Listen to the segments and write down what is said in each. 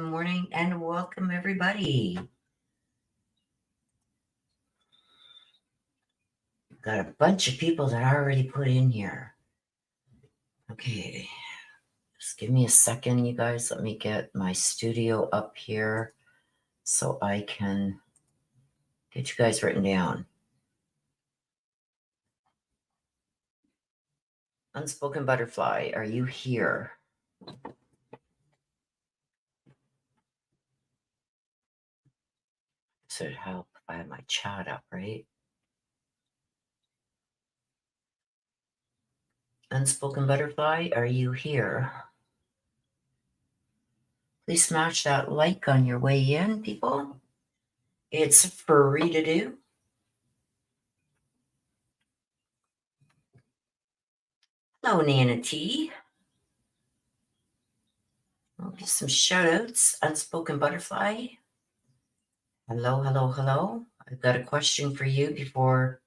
morning and welcome everybody. Got a bunch of people that I already put in here. Okay, just give me a second, you guys. Let me get my studio up here so I can get you guys written down. Unspoken Butterfly, are you here? So it'd help if I had my chat up, right? Unspoken Butterfly, are you here? Please smash that like on your way in, people. It's free to do. Hello, Nana T. I'll give some shout outs. Unspoken Butterfly. Hello, hello, hello. I've got a question for you before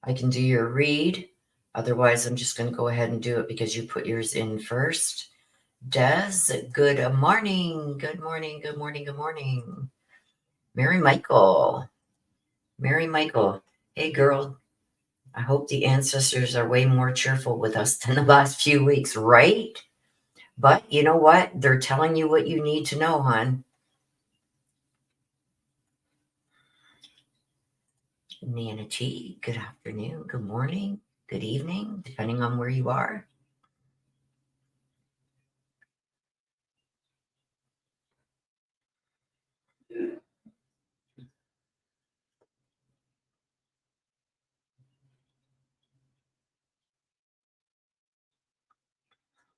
I can do your read. Otherwise, I'm just going to go ahead and do it because you put yours in first. Des, good morning. Good morning, good morning, good morning. Mary Michael. Mary Michael. Hey, girl. I hope the ancestors are way more cheerful with us than the last few weeks, right? But you know what? They're telling you what you need to know, hon. Nana T, good afternoon, good morning, good evening, depending on where you are.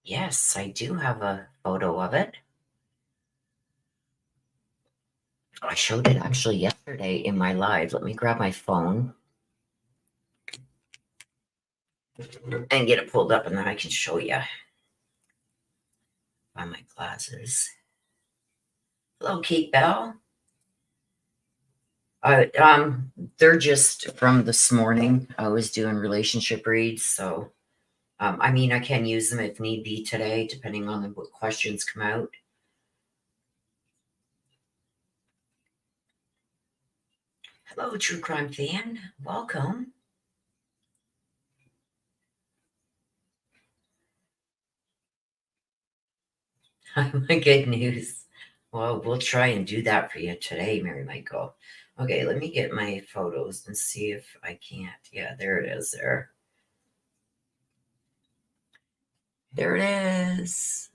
Yes, I do have a photo of it. I showed it actually yesterday in my live. Let me grab my phone and get it pulled up, and then I can show you by my glasses. Hello, Kate Bell. They're just from this morning. I was doing relationship reads, so I mean, I can use them if need be today, depending on what questions come out. Hello, True Crime fan. Welcome. My good news. Well, we'll try and do that for you today, Mary Michael. Okay, let me get my photos and see if I can't. Yeah, there it is there. There it is.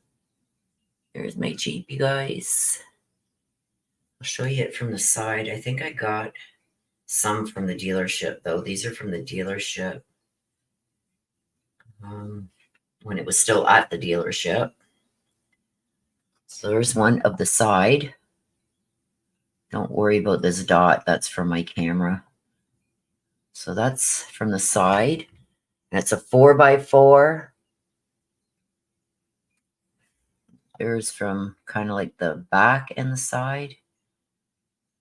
There's my Jeep, you guys. I'll show you it from the side. I think I got some from the dealership, though. These are from the dealership. When it was still at the dealership. So there's one of the side. Don't worry about this dot. That's from my camera. So that's from the side. And it's a 4x4. There's from kind of like the back and the side.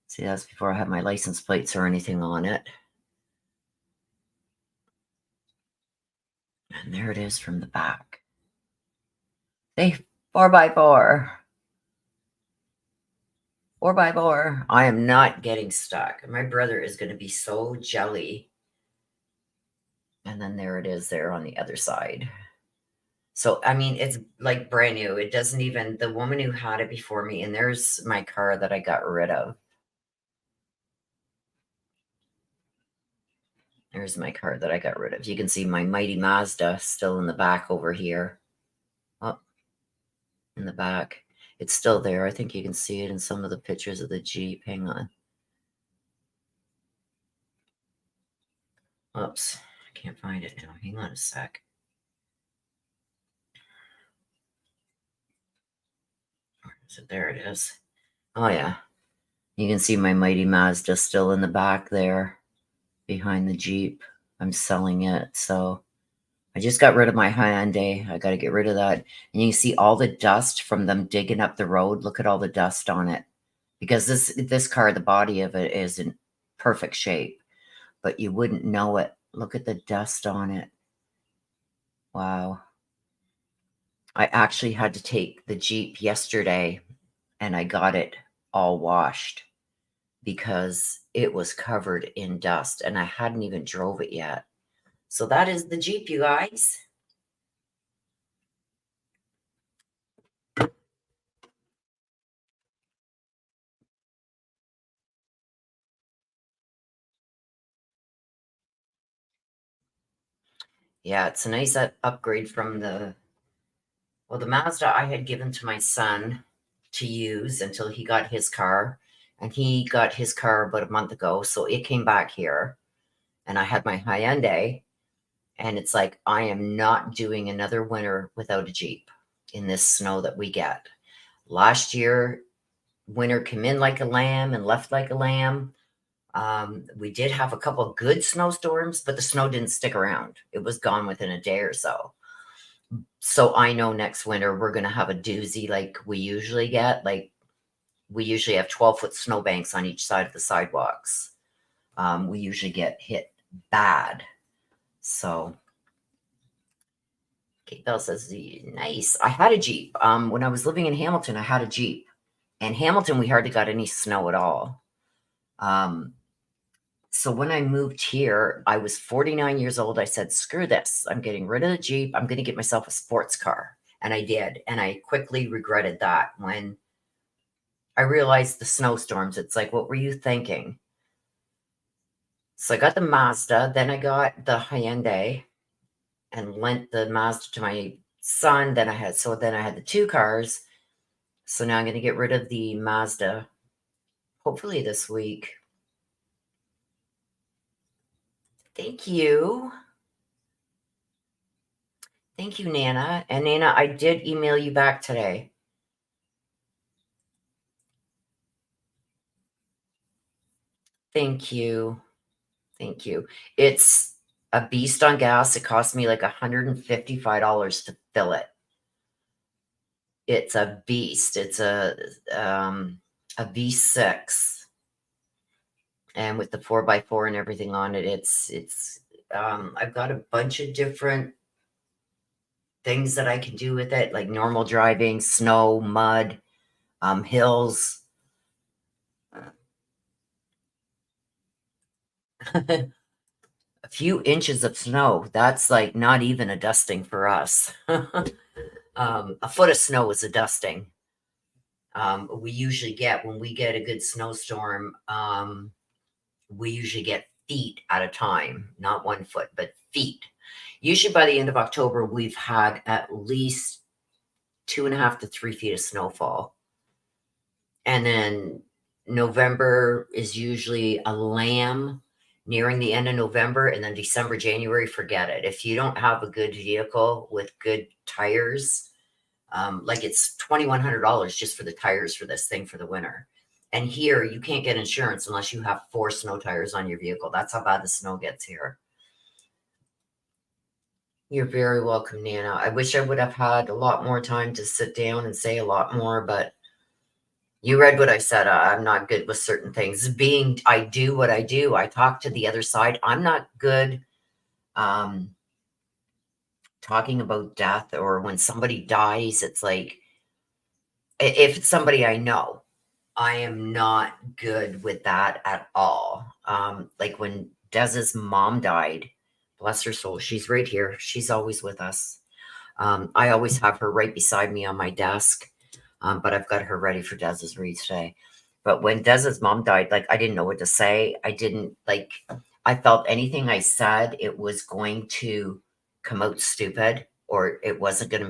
See, that's before I have my license plates or anything on it. And there it is from the back. Hey, 4x4. 4x4. I am not getting stuck. My brother is going to be so jelly. And then there it is there on the other side. So, I mean, it's like brand new. It doesn't even, the woman who had it before me, and there's my car that I got rid of. There's my car that I got rid of. You can see my mighty Mazda still in the back over here. Oh, in the back. It's still there. I think you can see it in some of the pictures of the Jeep. Hang on. Oops. I can't find it now. Hang on a sec. So there it is. Oh, yeah. You can see my mighty Mazda still in the back there behind the Jeep. I'm selling it. So I just got rid of my Hyundai. I got to get rid of that. And you can see all the dust from them digging up the road. Look at all the dust on it. Because this car, the body of it is in perfect shape. But you wouldn't know it. Look at the dust on it. Wow. I actually had to take the Jeep yesterday and I got it all washed because it was covered in dust and I hadn't even drove it yet. So that is the Jeep, you guys. Yeah, it's a nice upgrade from the Mazda I had given to my son to use until he got his car. And he got his car about a month ago. So it came back here. And I had my Hyundai. And it's like, I am not doing another winter without a Jeep in this snow that we get. Last year, winter came in like a lamb and left like a lamb. We did have a couple of good snowstorms, but the snow didn't stick around. It was gone within a day or so. So I know next winter we're going to have a doozy like we usually get. Like we usually have 12-foot snowbanks on each side of the sidewalks. We usually get hit bad. So Kate Bell says, nice. I had a Jeep. When I was living in Hamilton, I had a Jeep. In Hamilton, we hardly got any snow at all. So when I moved here, I was 49 years old. I said, screw this. I'm getting rid of the Jeep. I'm going to get myself a sports car. And I did. And I quickly regretted that when I realized the snowstorms. It's like, what were you thinking? So I got the Mazda. Then I got the Hyundai and lent the Mazda to my son. Then I had the two cars. So now I'm going to get rid of the Mazda, hopefully this week. Thank you. Thank you, Nana. And Nana, I did email you back today. Thank you. Thank you. It's a beast on gas. It cost me like $155 to fill it. It's a beast. It's a V6. And with the 4x4 and everything on it, I've got a bunch of different things that I can do with it, like normal driving, snow, mud, hills. A few inches of snow. That's like not even a dusting for us. A foot of snow is a dusting. We usually get, when we get a good snowstorm, we usually get feet at a time, not 1 foot, but feet. Usually by the end of October, we've had at least 2.5 to 3 feet of snowfall. And then November is usually a lamb nearing the end of November, and then December, January, forget it. If you don't have a good vehicle with good tires, like it's $2,100 just for the tires for this thing for the winter. And here you can't get insurance unless you have 4 snow tires on your vehicle. That's how bad the snow gets here. You're very welcome, Nana. I wish I would have had a lot more time to sit down and say a lot more, but you read what I said. I'm not good with certain things. I do what I do. I talk to the other side. I'm not good talking about death or when somebody dies. It's like, if it's somebody I know, I am not good with that at all. Like when Dez's mom died, bless her soul, she's right here. She's always with us. I always have her right beside me on my desk, but I've got her ready for Dez's read today. But when Dez's mom died, like I didn't know what to say. I felt anything I said, it was going to come out stupid, or it wasn't going to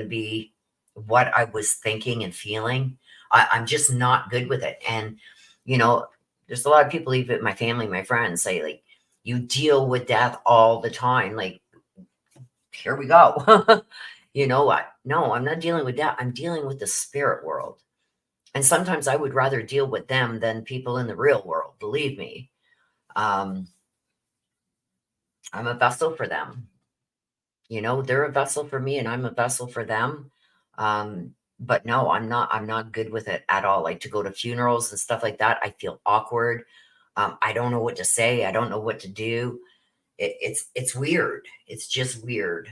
be what I was thinking and feeling. I'm just not good with it. And, there's a lot of people, even my family, my friends say, like, you deal with death all the time. Like, here we go. You know what? No, I'm not dealing with death. I'm dealing with the spirit world. And sometimes I would rather deal with them than people in the real world. Believe me. I'm a vessel for them. They're a vessel for me and I'm a vessel for them. But no, I'm not good with it at all. Like to go to funerals and stuff like that, I feel awkward. I don't know what to say. I don't know what to do. It's weird. It's just weird.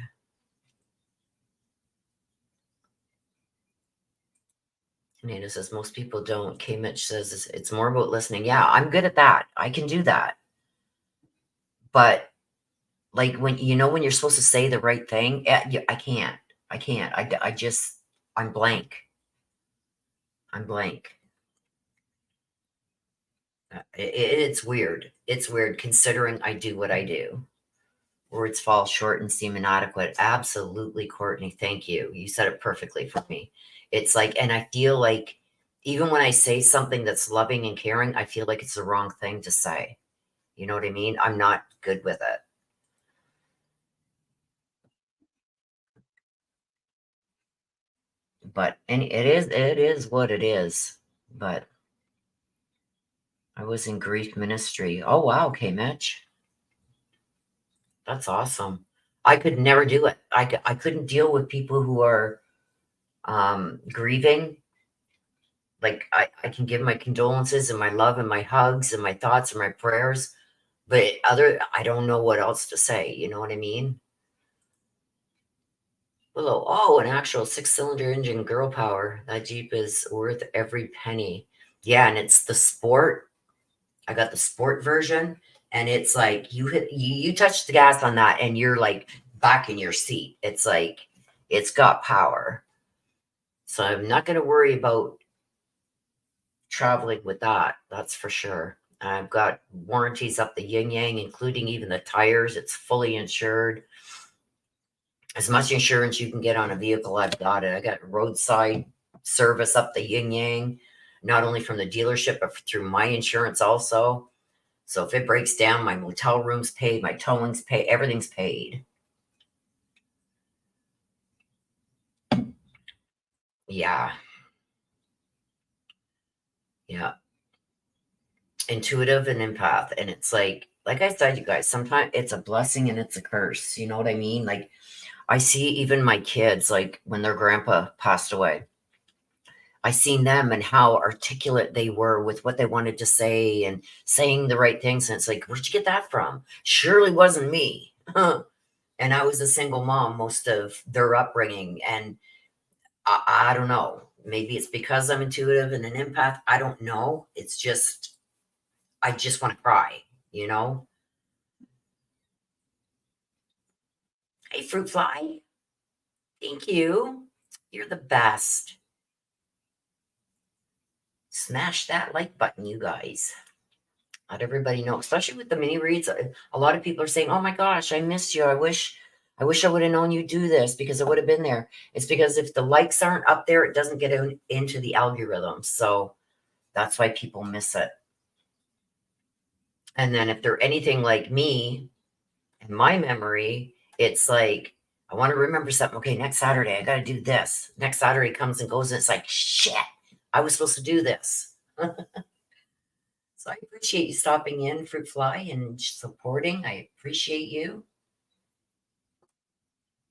Nina says most people don't. K Mitch says it's more about listening. Yeah, I'm good at that. I can do that. But like when when you're supposed to say the right thing, I can't. I can't. I just I'm blank. I'm blank. It's weird. It's weird considering I do what I do. Words fall short and seem inadequate. Absolutely, Courtney. Thank you. You said it perfectly for me. It's like, and I feel like even when I say something that's loving and caring, I feel like it's the wrong thing to say. You know what I mean? I'm not good with it. But and it is what it is. But I was in grief ministry. Oh wow, okay, Mitch. That's awesome. I could never do it. I couldn't deal with people who are grieving. Like I can give my condolences and my love and my hugs and my thoughts and my prayers, but I don't know what else to say. You know what I mean? Hello. Oh, an actual 6-cylinder engine, girl power. That Jeep is worth every penny. Yeah, and it's the sport. I got the sport version, and it's like you touch the gas on that, and you're like back in your seat. It's like it's got power. So I'm not going to worry about traveling with that. That's for sure. I've got warranties up the yin yang, including even the tires. It's fully insured. As much insurance you can get on a vehicle, I've got it. I got roadside service up the yin yang, not only from the dealership, but through my insurance also. So if it breaks down, my motel room's paid, my towing's paid, everything's paid. Yeah. Yeah. Intuitive and empath. And it's like I said, you guys, sometimes it's a blessing and it's a curse. You know what I mean? Like I see even my kids, like when their grandpa passed away, I seen them and how articulate they were with what they wanted to say and saying the right things. And it's like, where'd you get that from? Surely wasn't me. And I was a single mom most of their upbringing. And I don't know. Maybe it's because I'm intuitive and an empath. I don't know. It's just, I just want to cry, you know? Hey, fruit fly. Thank you. You're the best. Smash that like button, you guys. Let everybody know, especially with the mini reads. A lot of people are saying, "Oh my gosh, I missed you. I wish I would have known you do this because it would have been there." It's because if the likes aren't up there, it doesn't get into the algorithm. So that's why people miss it. And then if they're anything like me and my memory, it's like I want to remember something. Okay, next Saturday I got to do this. Next Saturday comes and goes, and it's like shit. I was supposed to do this. So I appreciate you stopping in, Fruit Fly, and supporting. I appreciate you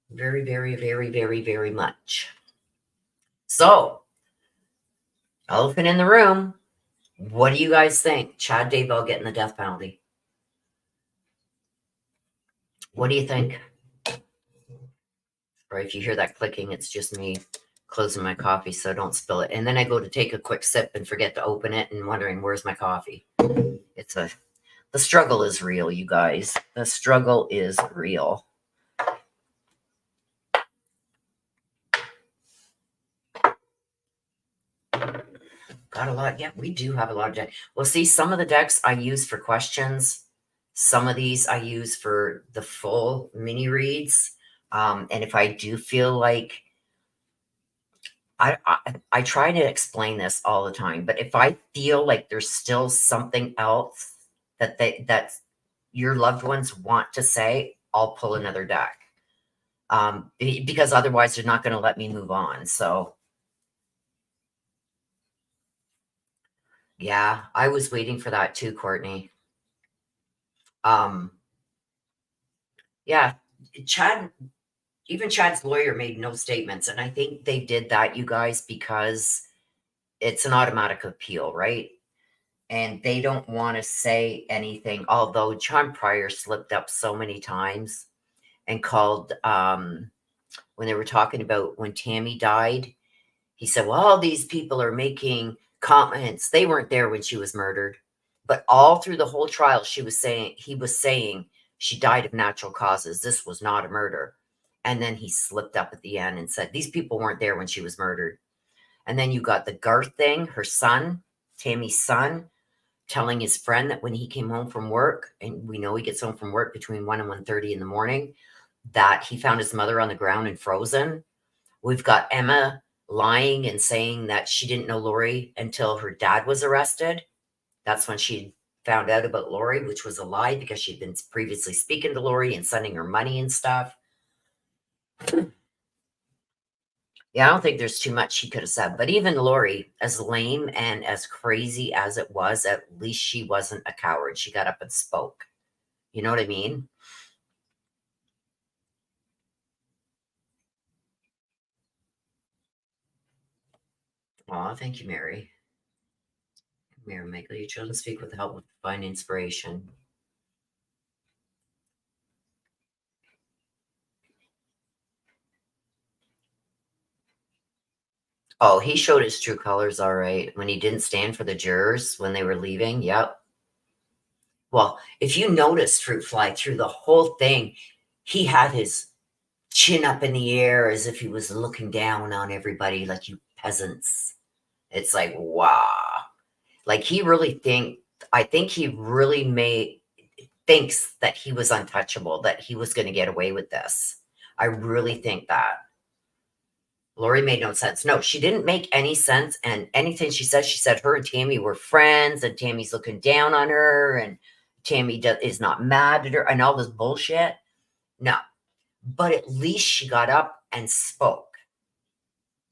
very, very, very, very, very much. So, elephant in the room. What do you guys think? Chad Daybell getting the death penalty. What do you think? Or if you hear that clicking, it's just me closing my coffee so I don't spill it. And then I go to take a quick sip and forget to open it and wondering where's my coffee. The struggle is real, you guys. The struggle is real. Got a lot. Yeah, we do have a lot of decks. Well, see, some of the decks I use for questions. Some of these I use for the full mini reads. And if I do feel like I try to explain this all the time, but if I feel like there's still something else that your loved ones want to say, I'll pull another deck. Because otherwise they're not going to let me move on. So yeah, I was waiting for that too, Courtney. Yeah, Chad, even Chad's lawyer made no statements. And I think they did that, you guys, because it's an automatic appeal, right? And they don't want to say anything, although John Pryor slipped up so many times and called when they were talking about when Tammy died, He said, well, all these people are making comments. They weren't there when she was murdered. But all through the whole trial, he was saying she died of natural causes. This was not a murder. And then he slipped up at the end and said, these people weren't there when she was murdered. And then you got the Garth thing, her son, Tammy's son, telling his friend that when he came home from work, and we know he gets home from work between 1 and 1:30 in the morning, that he found his mother on the ground and frozen. We've got Emma lying and saying that she didn't know Lori until her dad was arrested. That's when she found out about Lori, which was a lie because she'd been previously speaking to Lori and sending her money and stuff. Yeah, I don't think there's too much he could have said. But even Lori, as lame and as crazy as it was, at least she wasn't a coward. She got up and spoke. You know what I mean? Aw, thank you, Mary. Mary Michael, you chose to speak with the help of divine inspiration. Oh, he showed his true colors, all right. When he didn't stand for the jurors when they were leaving. Yep. Well, if you noticed Fruit Fly through the whole thing, he had his chin up in the air as if he was looking down on everybody like you peasants. It's like, wow. Like I think he really thinks that he was untouchable, that he was going to get away with this. I really think that. Lori made no sense. No, she didn't make any sense. And anything she said her and Tammy were friends, and Tammy's looking down on her, and Tammy is not mad at her, and all this bullshit. No, but at least she got up and spoke.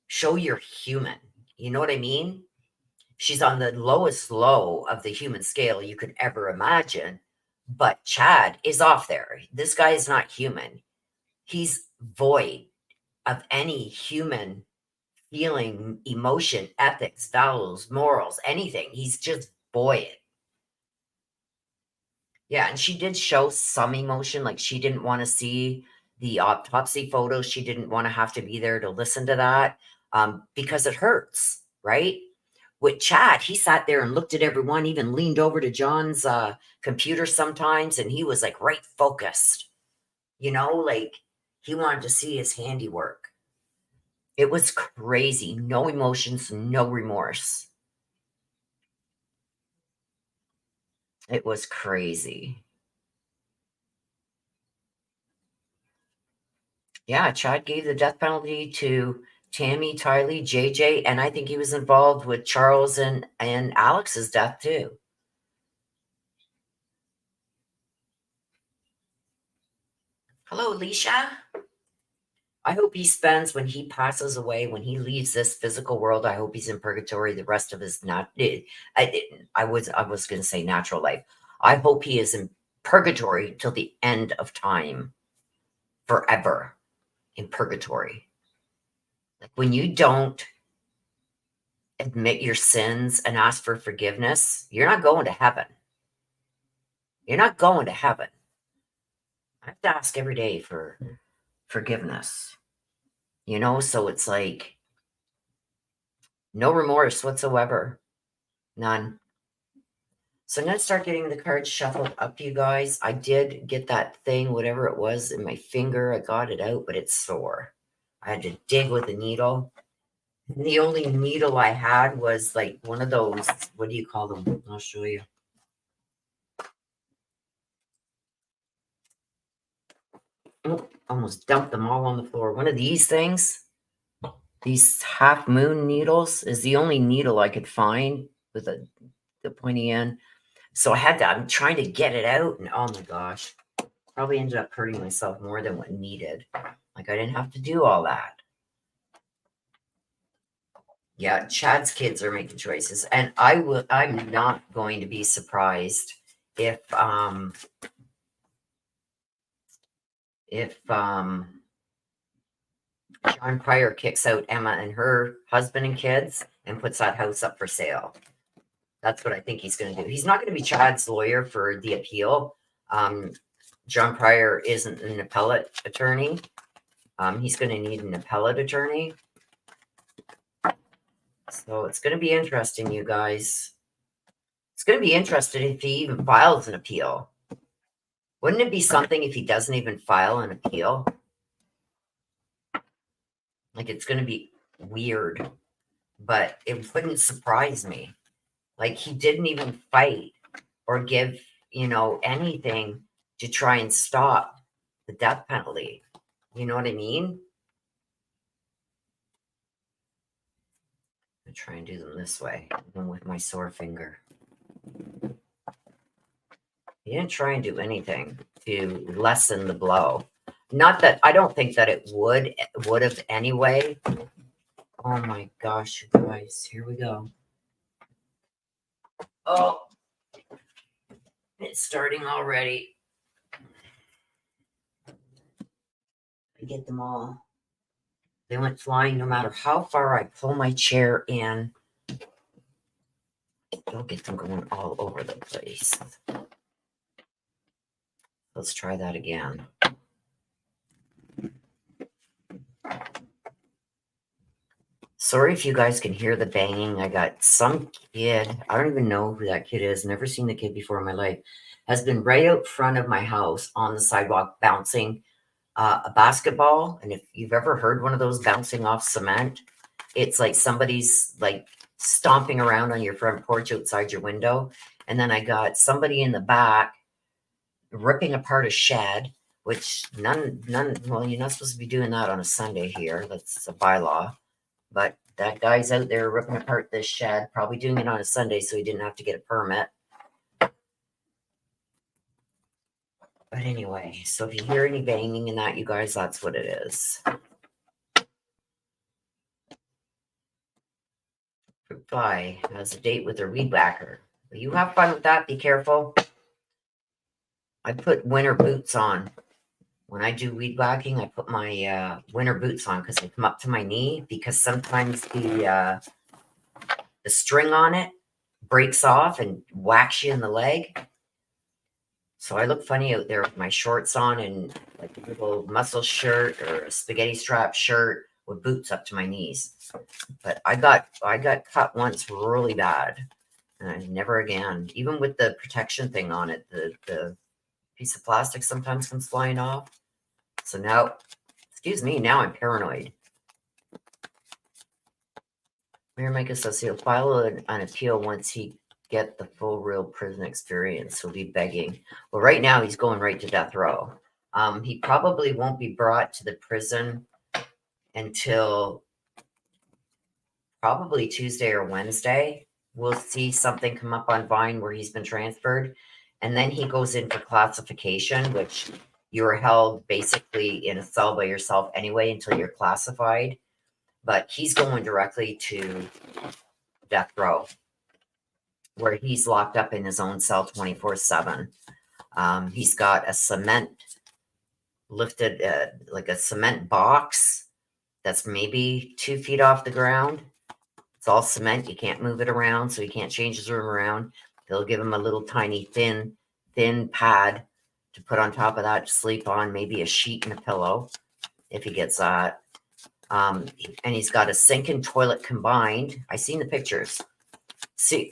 Show you're human. You know what I mean? She's on the lowest low of the human scale you could ever imagine. But Chad is off there. This guy is not human. He's void of any human feeling, emotion, ethics, values, morals, anything. He's just void. Yeah, and she did show some emotion, like she didn't want to see the autopsy photos. She didn't want to have to be there to listen to that because it hurts, right? With Chad, he sat there and looked at everyone, even leaned over to John's computer sometimes, and he was like right focused, like he wanted to see his handiwork. It was crazy. No emotions, no remorse. It was crazy. Yeah, Chad gave the death penalty to Tammy, Tylee, JJ, and I think he was involved with Charles and Alex's death too. Hello, Alicia. I hope he spends, when he passes away, when he leaves this physical world, I hope he's in purgatory the rest of his I was going to say natural life. I hope he is in purgatory till the end of time, forever in purgatory. Like when you don't admit your sins and ask for forgiveness, you're not going to heaven. You're not going to heaven. I have to ask every day for forgiveness, so it's like no remorse whatsoever. None. So I'm going to start getting the cards shuffled up, you guys. I did get that thing, whatever it was, in my finger. I got it out, but it's sore. I had to dig with a needle. And the only needle I had was like one of those, what do you call them? I'll show you. Oh, almost dumped them all on the floor. One of these things, these half moon needles, is the only needle I could find with the pointy end. So I'm trying to get it out, and oh my gosh, probably ended up hurting myself more than what needed. Like I didn't have to do all that. Yeah, Chad's kids are making choices, and I'm not going to be surprised if John Pryor kicks out Emma and her husband and kids and puts that house up for sale. That's what I think he's going to do. He's not going to be Chad's lawyer for the appeal. John Pryor isn't an appellate attorney. He's going to need an appellate attorney. So it's going to be interesting, you guys. It's going to be interesting if he even files an appeal. Wouldn't it be something if he doesn't even file an appeal? Like, it's going to be weird, but it wouldn't surprise me. Like, he didn't even fight or give, anything to try and stop the death penalty. You know what I mean? I'm try and do them this way, even with my sore finger. He didn't try and do anything to lessen the blow. Not that I don't think that it would have anyway. Oh my gosh, you guys, here we go. Oh, it's starting already. I get them all. They went flying no matter how far I pull my chair in. I'll get them going all over the place. Let's try that again. Sorry if you guys can hear the banging. I got some kid, I don't even know who that kid is, never seen the kid before in my life, has been right out front of my house on the sidewalk bouncing a basketball. And if you've ever heard one of those bouncing off cement, it's like somebody's like stomping around on your front porch outside your window. And then I got somebody in the back ripping apart a shed, which none, well, you're not supposed to be doing that on a Sunday here. That's a bylaw. But that guy's out there ripping apart this shed, probably doing it on a Sunday so he didn't have to get a permit. But anyway, so if you hear any banging in that, you guys, that's what it is. Fruit fly has a date with her weed whacker. Will you have fun with that? Be careful. I put winter boots on. When I do weed whacking, I put my winter boots on because they come up to my knee, because sometimes the string on it breaks off and whacks you in the leg. So I look funny out there with my shorts on and like a little muscle shirt or a spaghetti strap shirt with boots up to my knees. But I got cut once really bad, and I never again. Even with the protection thing on it, the piece of plastic sometimes comes flying off. So now, excuse me, now I'm paranoid. Mayor Micah says he'll file an appeal once he get the full real prison experience. He'll be begging. Well, right now he's going right to death row. He probably won't be brought to the prison until probably Tuesday or Wednesday. We'll see something come up on Vine where he's been transferred. And then he goes in for classification, which you're held basically in a cell by yourself anyway until you're classified. But he's going directly to death row, where he's locked up in his own cell 24/7. He's got a cement lifted, like a cement box that's maybe 2 feet off the ground. It's all cement. You can't move it around, so he can't change his room around. They'll give him a little tiny thin pad to put on top of that to sleep on, maybe a sheet and a pillow if he gets that. And he's got a sink and toilet combined. I seen the pictures. See,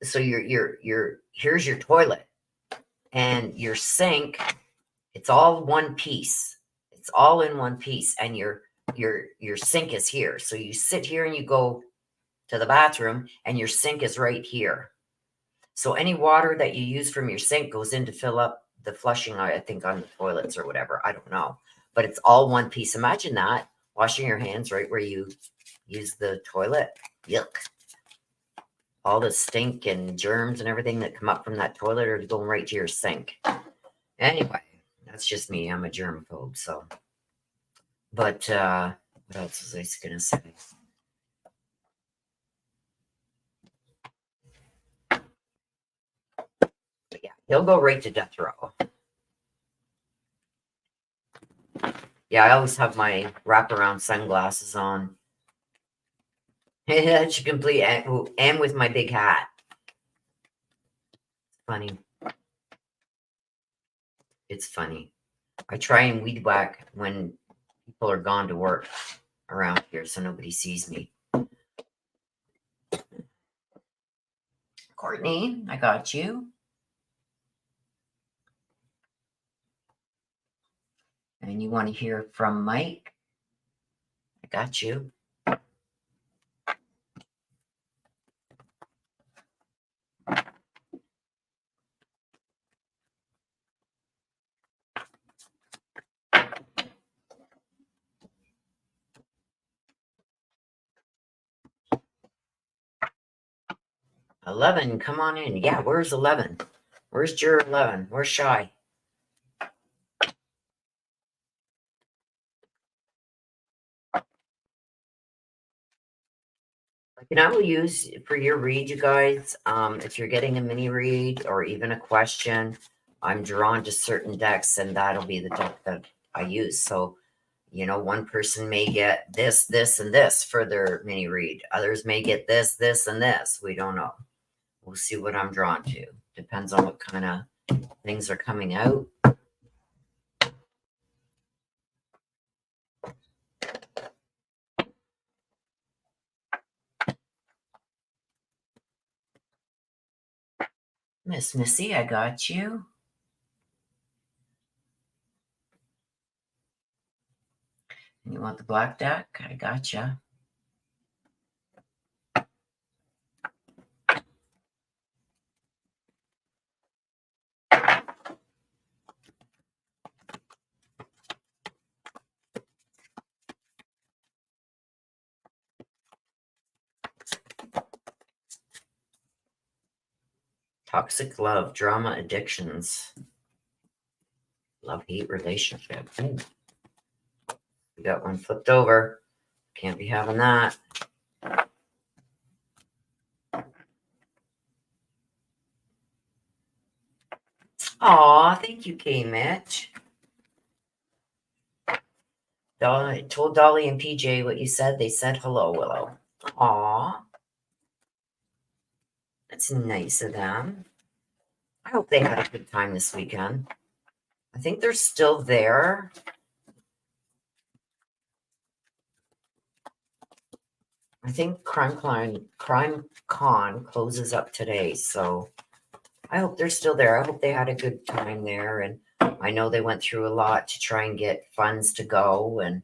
so here's your toilet and your sink. It's all one piece. It's all in one piece, and your sink is here. So you sit here and you go to the bathroom, and your sink is right here. So any water that you use from your sink goes in to fill up the flushing, I think, on the toilets or whatever. I don't know. But it's all one piece. Imagine that, washing your hands right where you use the toilet. Yuck. All the stink and germs and everything that come up from that toilet are going right to your sink. Anyway, that's just me. I'm a germaphobe, so. But what else was I going to say? But yeah, he'll go right to death row. Yeah, I always have my wraparound sunglasses on. That's complete, and with my big hat. Funny. It's funny. I try and weed whack when people are gone to work. around here so nobody sees me. Courtney, I got you. And you want to hear from Mike? I got you. $11, come on in. Yeah, where's 11? Where's juror 11? Where's Shy? And I will use for your read, you guys, if you're getting a mini read or even a question, I'm drawn to certain decks and that'll be the deck that I use. So, you know, one person may get this, this, and this for their mini read. Others may get this, this, and this. We don't know. We'll see what I'm drawn to. Depends on what kind of things are coming out. Miss Missy, I got you. You want the black deck? I gotcha. Toxic love, drama, addictions. Love-hate relationship. Ooh. We got one flipped over. Can't be having that. Aw, thank you, K-Mitch. I told Dolly and PJ what you said. They said hello, Willow. Aw. That's nice of them. I hope they had a good time this weekend. I think they're still there. I think Crime Con closes up today, so I hope they're still there. I hope they had a good time there, and I know they went through a lot to try and get funds to go, and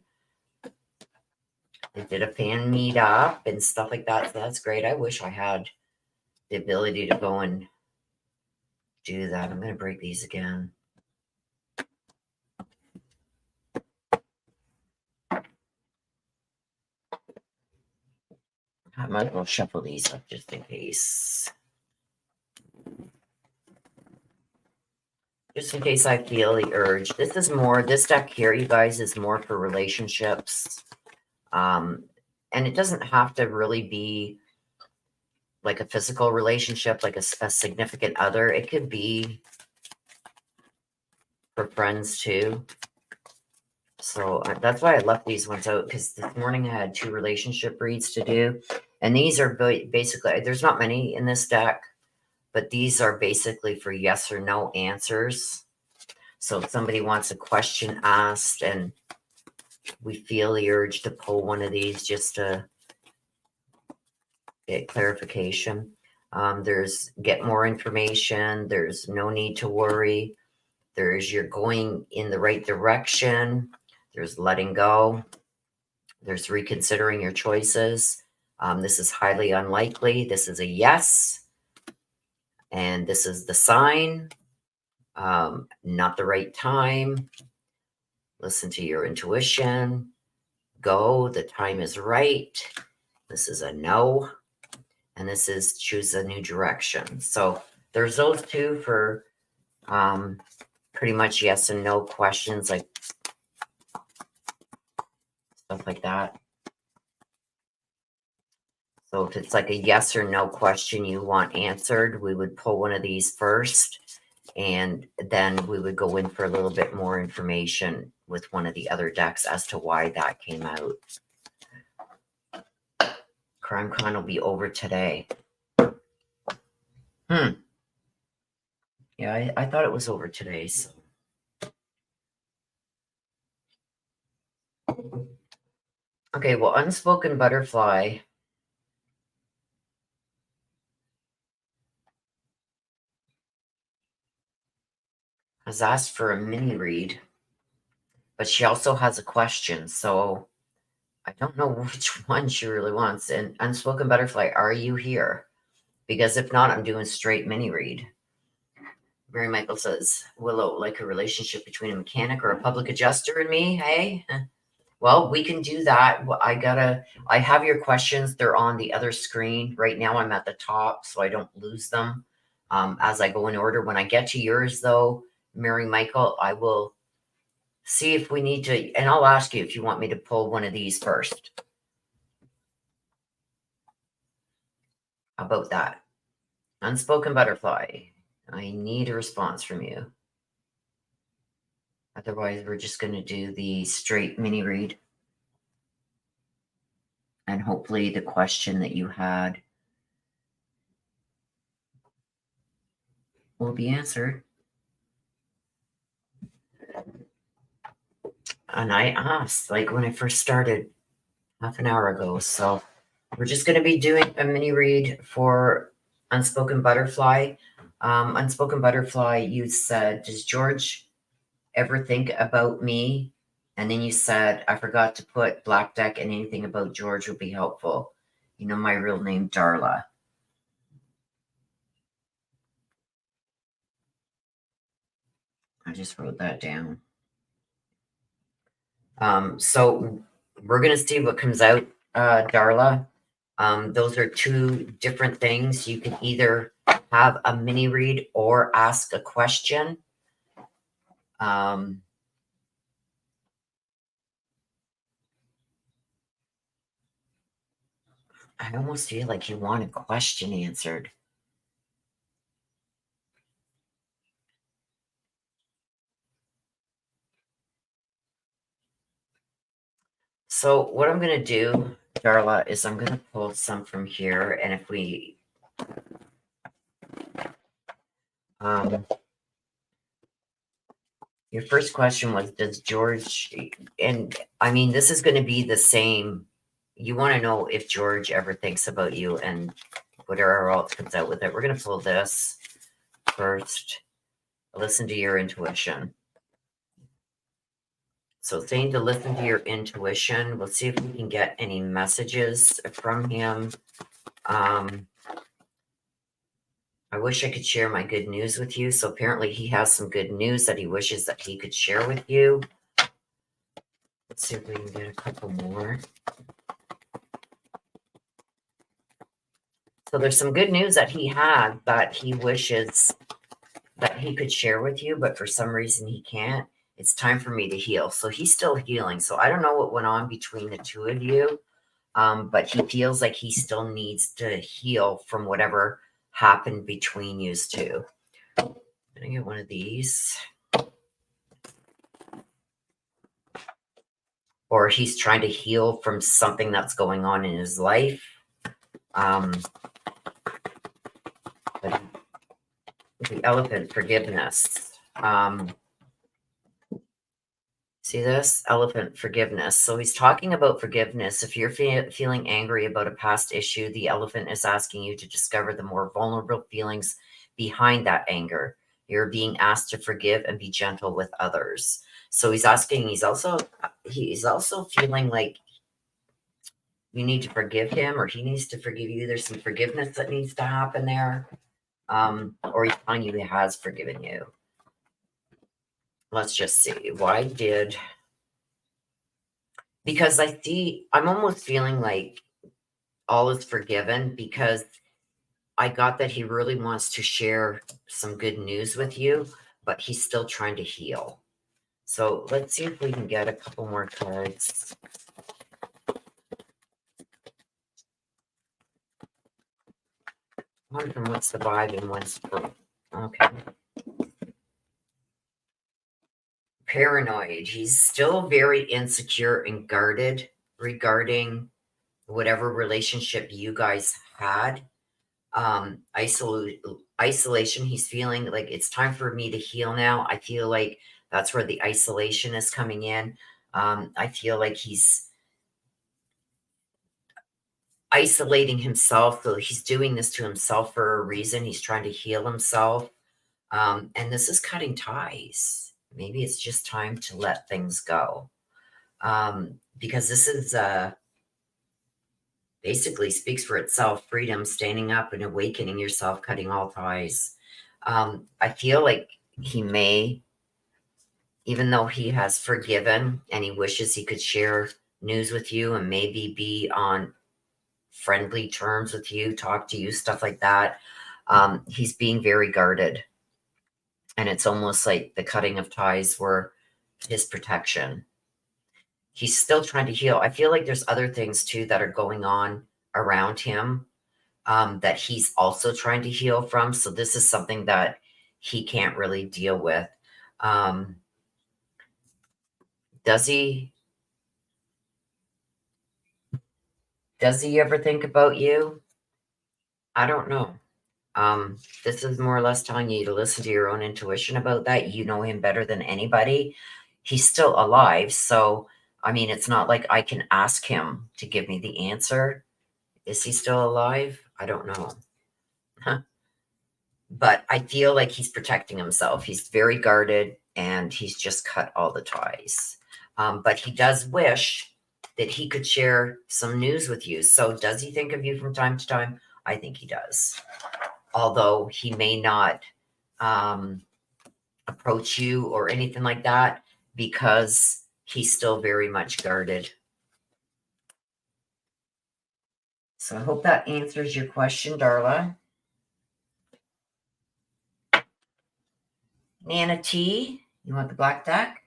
they did a fan meetup and stuff like that, so that's great. I wish I had the ability to go and do that. I'm going to break these again. I might as well shuffle these up just in case. Just in case I feel the urge. This deck here, you guys, is more for relationships. And it doesn't have to really be like a physical relationship, like a significant other. It could be for friends too. So that's why I left these ones out, because this morning I had 2 relationship reads to do. And these are basically, there's not many in this deck, but these are basically for yes or no answers. So if somebody wants a question asked and we feel the urge to pull one of these just to get clarification. There's get more information. There's no need to worry. There's you're going in the right direction. There's letting go. There's reconsidering your choices. This is highly unlikely. This is a yes. And this is the sign. Not the right time. Listen to your intuition. Go. The time is right. This is a no. And this is choose a new direction. So there's those 2 for pretty much yes and no questions, like stuff like that. So if it's like a yes or no question you want answered, we would pull one of these first, and then we would go in for a little bit more information with one of the other decks as to why that came out. Crime Con will be over today. Yeah, I thought it was over today, so. Okay, well, Unspoken Butterfly has asked for a mini read, but she also has a question. So I don't know which one she really wants. And Unspoken Butterfly, are you here? Because if not, I'm doing straight mini read. Mary Michael says, Willow, like a relationship between a mechanic or a public adjuster and me, hey? Well, we can do that. I have your questions. They're on the other screen. Right now I'm at the top, so I don't lose them as I go in order. When I get to yours, though, Mary Michael, I will see if we need to, and I'll ask you if you want me to pull one of these first. How about that? Unspoken Butterfly, I need a response from you. Otherwise, we're just going to do the straight mini read. And hopefully the question that you had will be answered. And I asked, like when I first started half an hour ago. So we're just going to be doing a mini read for Unspoken Butterfly. Unspoken Butterfly, you said, does George ever think about me? And then you said, I forgot to put Black Deck and anything about George would be helpful. You know, my real name, Darla. I just wrote that down. So we're going to see what comes out, Darla. Those are two different things. You can either have a mini read or ask a question. I almost feel like you want a question answered. So what I'm going to do, Darla, is I'm going to pull some from here. And if we, your first question was, does George, and I mean, this is going to be the same. You want to know if George ever thinks about you and whatever else comes out with it. We're going to pull this first. Listen to your intuition. So saying to listen to your intuition. We'll see if we can get any messages from him. I wish I could share my good news with you. So apparently he has some good news that he wishes that he could share with you. Let's see if we can get a couple more. So there's some good news that he had that he wishes that he could share with you, but for some reason he can't. It's time for me to heal. So he's still healing. So I don't know what went on between the two of you, but he feels like he still needs to heal from whatever happened between you two. I'm going to get one of these. Or he's trying to heal from something that's going on in his life. The elephant, forgiveness. See this? Elephant, forgiveness. So he's talking about forgiveness. If you're feeling angry about a past issue, the elephant is asking you to discover the more vulnerable feelings behind that anger. You're being asked to forgive and be gentle with others. So he's asking, he's also feeling like you need to forgive him or he needs to forgive you. There's some forgiveness that needs to happen there. Or he's telling you he has forgiven you. Let's just see. Why did... Because I'm almost feeling like all is forgiven because I got that he really wants to share some good news with you, but he's still trying to heal. So let's see if we can get a couple more cards. One from what's the vibe and one's for... Okay. Paranoid. He's still very insecure and guarded regarding whatever relationship you guys had. Isolation. He's feeling like it's time for me to heal now. I feel like that's where the isolation is coming in. I feel like he's isolating himself. So he's doing this to himself for a reason. He's trying to heal himself. And this is cutting ties. Maybe it's just time to let things go. Because this is basically speaks for itself: freedom, standing up and awakening yourself, cutting all ties. I feel like he may, even though he has forgiven and he wishes he could share news with you and maybe be on friendly terms with you, talk to you, stuff like that, he's being very guarded. And it's almost like the cutting of ties were his protection. He's still trying to heal. I feel like there's other things too that are going on around him, that he's also trying to heal from. So this is something that he can't really deal with. Does he ever think about you? I don't know. This is more or less telling you to listen to your own intuition about that. You know him better than anybody. He's still alive. So, I mean, it's not like I can ask him to give me the answer. Is he still alive? I don't know. But I feel like he's protecting himself. He's very guarded and he's just cut all the ties. But he does wish that he could share some news with you. So does he think of you from time to time? I think he does. Although he may not approach you or anything like that, because he's still very much guarded. So I hope that answers your question, Darla. Nana T, you want the black deck?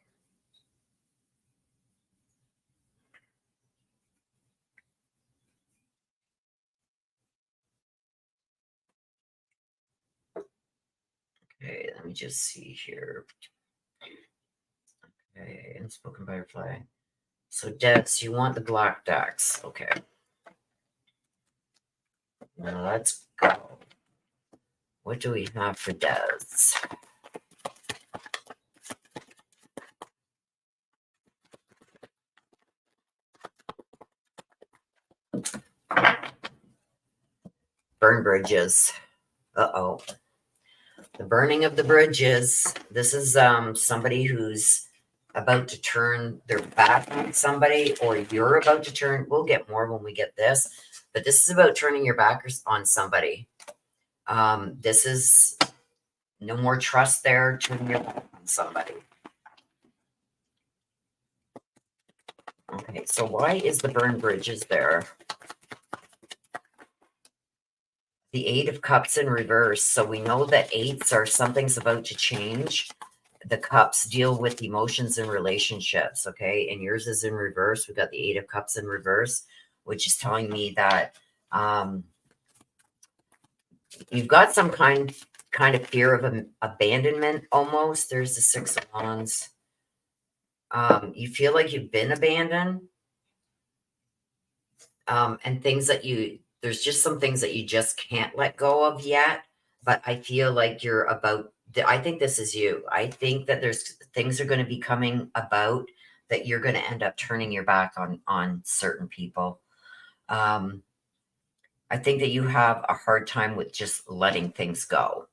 Okay, let me just see here. Okay, Unspoken Butterfly. So, Des, you want the black decks. Okay. Now let's go. What do we have for Des? Burn bridges. Uh-oh. The burning of the bridges. This is somebody who's about to turn their back on somebody, or you're about to turn. We'll get more when we get this, but this is about turning your back on somebody. This is no more trust there, turning your back on somebody. Okay, so why is the burn bridges there? The Eight of Cups in reverse. So we know that eights are something's about to change. The cups deal with emotions and relationships, okay? And yours is in reverse. We've got the Eight of Cups in reverse, which is telling me that you've got some kind of fear of abandonment almost. There's the Six of Wands. You feel like you've been abandoned. And things that there's just some things that you just can't let go of yet. But I feel like you're about, I think this is you. I think that there's things are going to be coming about that you're going to end up turning your back on certain people. I think that you have a hard time with just letting things go.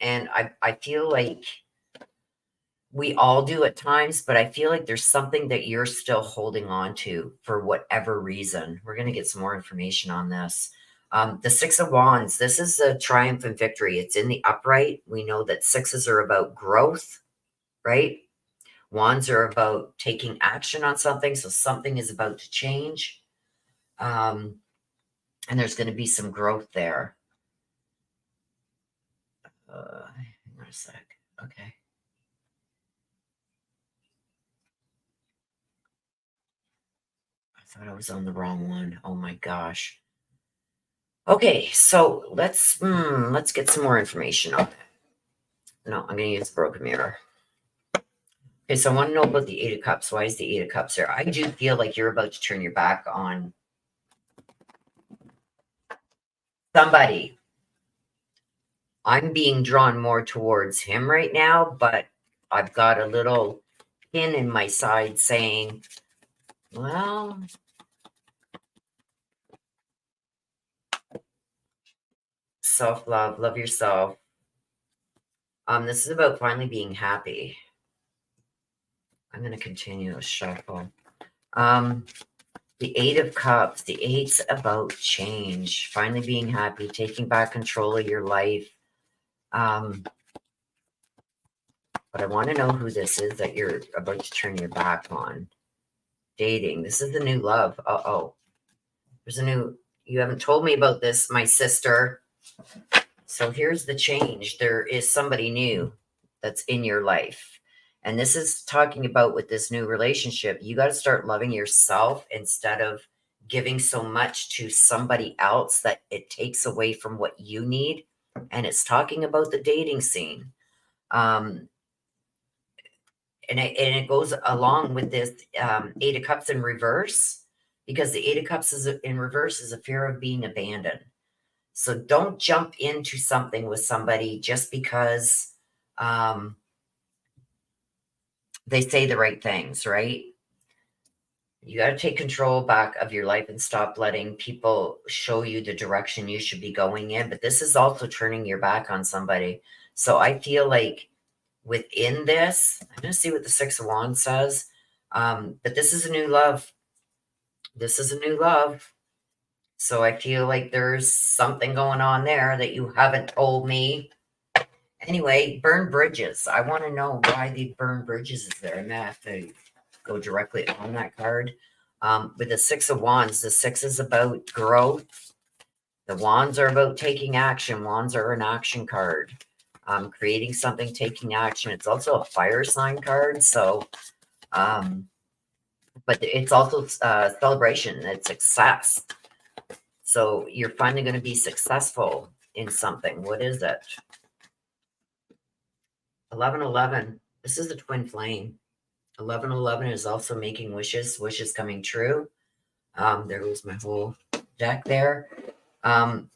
And I feel like we all do at times, but I feel like there's something that you're still holding on to for whatever reason. We're going to get some more information on this. The Six of Wands, this is a triumph and victory. It's in the upright. We know that sixes are about growth, right? Wands are about taking action on something. So something is about to change. And there's going to be some growth there. Hang on a sec. Okay. I thought I was on the wrong one. Oh my gosh. Okay, so let's get some more information on it. No, I'm going to use the broken mirror. Okay, so I want to know about the Eight of Cups. Why is the Eight of Cups there? I do feel like you're about to turn your back on somebody. I'm being drawn more towards him right now, but I've got a little pin in my side saying, well, self-love, love yourself. This is about finally being happy. I'm going to continue to shuffle. The Eight of Cups. The Eight's about change, finally being happy, taking back control of your life. But I want to know who this is that you're about to turn your back on. Dating. This is the new love. Uh-oh. There's a new... You haven't told me about this, my sister. So here's the change. There is somebody new that's in your life. And this is talking about with this new relationship, you got to start loving yourself instead of giving so much to somebody else that it takes away from what you need. And it's talking about the dating scene. And it goes along with this Eight of Cups in reverse, because the Eight of Cups is in reverse is a fear of being abandoned. So don't jump into something with somebody just because they say the right things, right? You got to take control back of your life and stop letting people show you the direction you should be going in. But this is also turning your back on somebody. So I feel like within this, I'm going to see what the Six of Wands says. But this is a new love. This is a new love. So I feel like there's something going on there that you haven't told me. Anyway, burn bridges. I want to know why the burn bridges is there. I'm going to have to go directly on that card. With the Six of Wands, the Six is about growth. The Wands are about taking action. Wands are an action card. Creating something, taking action. It's also a fire sign card. So, but it's also celebration and success. So you're finally going to be successful in something. What is it? 1111. This is the twin flame. 1111 is also making wishes. Wishes coming true. There goes my whole deck there. But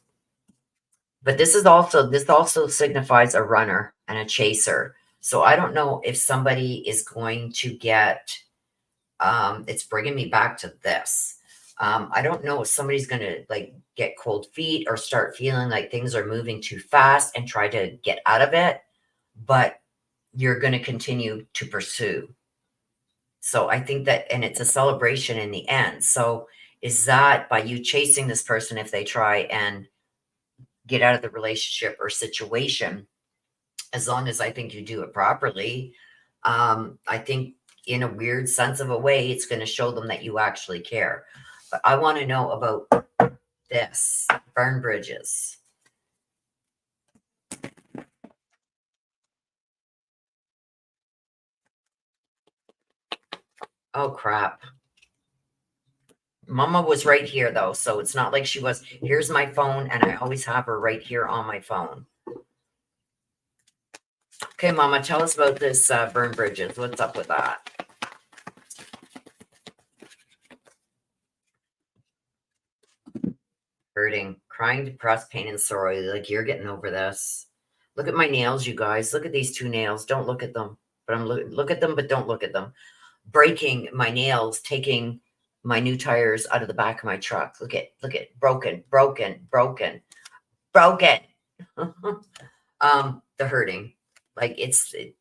this also signifies a runner and a chaser. So I don't know if somebody is going to get, it's bringing me back to this. I don't know if somebody's going to like get cold feet or start feeling like things are moving too fast and try to get out of it, but you're going to continue to pursue. So I think that, and it's a celebration in the end. So is that by you chasing this person, if they try and get out of the relationship or situation, as long as I think you do it properly, I think in a weird sense of a way, it's going to show them that you actually care. But I want to know about this. Burn bridges. Oh, crap. Mama was right here, though, so it's not like she was. Here's my phone, and I always have her right here on my phone. Okay, Mama, tell us about this burn bridges. What's up with that? Hurting, crying, depressed, pain, and sorrow. Like, you're getting over this. Look at my nails, you guys. Look at these two nails. Don't look at them. But I'm look at them, but don't look at them. Breaking my nails, taking my new tires out of the back of my truck. Look at broken. The hurting. Like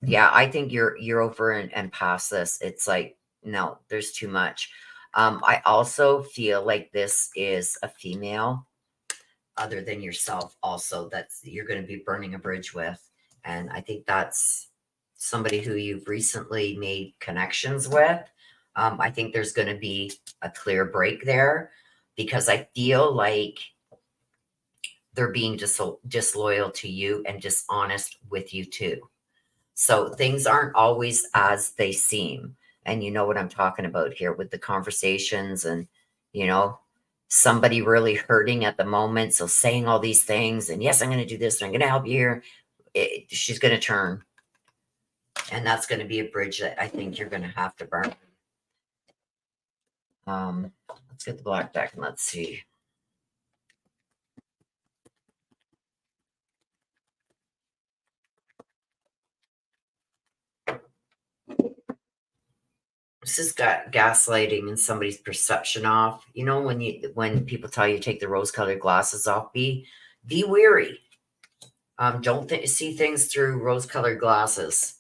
yeah, I think you're over and past this. It's like, no, there's too much. I also feel like this is a female other than yourself also that's you're going to be burning a bridge with. And I think that's somebody who you've recently made connections with. I think there's going to be a clear break there because I feel like they're being disloyal to you and dishonest with you too. So things aren't always as they seem. And you know what I'm talking about here with the conversations and, you know, somebody really hurting at the moment. So saying all these things and yes, I'm going to do this and I'm going to help you here. She's going to turn. And that's going to be a bridge that I think you're going to have to burn. Let's get the black deck and let's see. This is got gaslighting and somebody's perception off. You know, when people tell you take the rose-colored glasses off, be wary. Don't see things through rose-colored glasses.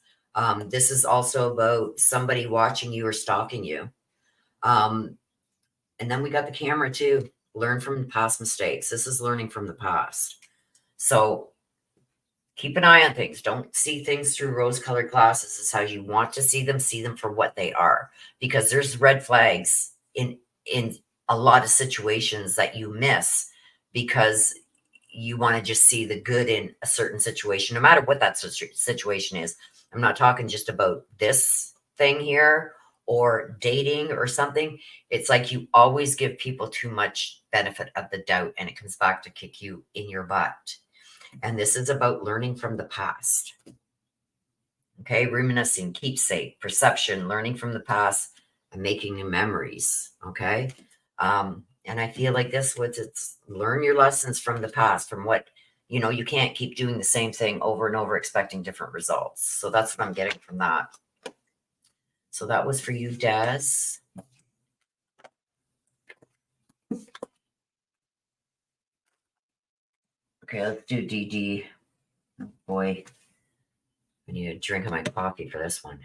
This is also about somebody watching you or stalking you. And then we got the camera too. Learn from past mistakes. This is learning from the past. So keep an eye on things. Don't see things through rose-colored glasses. This is how you want to see them for what they are. Because there's red flags in a lot of situations that you miss because you want to just see the good in a certain situation, no matter what that situation is. I'm not talking just about this thing here or dating or something. It's like you always give people too much benefit of the doubt, and it comes back to kick you in your butt. And this is about learning from the past. Okay, reminiscing, keepsake, perception, learning from the past, and making new memories. Okay. And I feel like this was it's learn your lessons from the past, from what you can't keep doing the same thing over and over expecting different results. So that's what I'm getting from that. So that was for you, Des. Okay, let's do DD. Oh boy, I need a drink of my coffee for this one.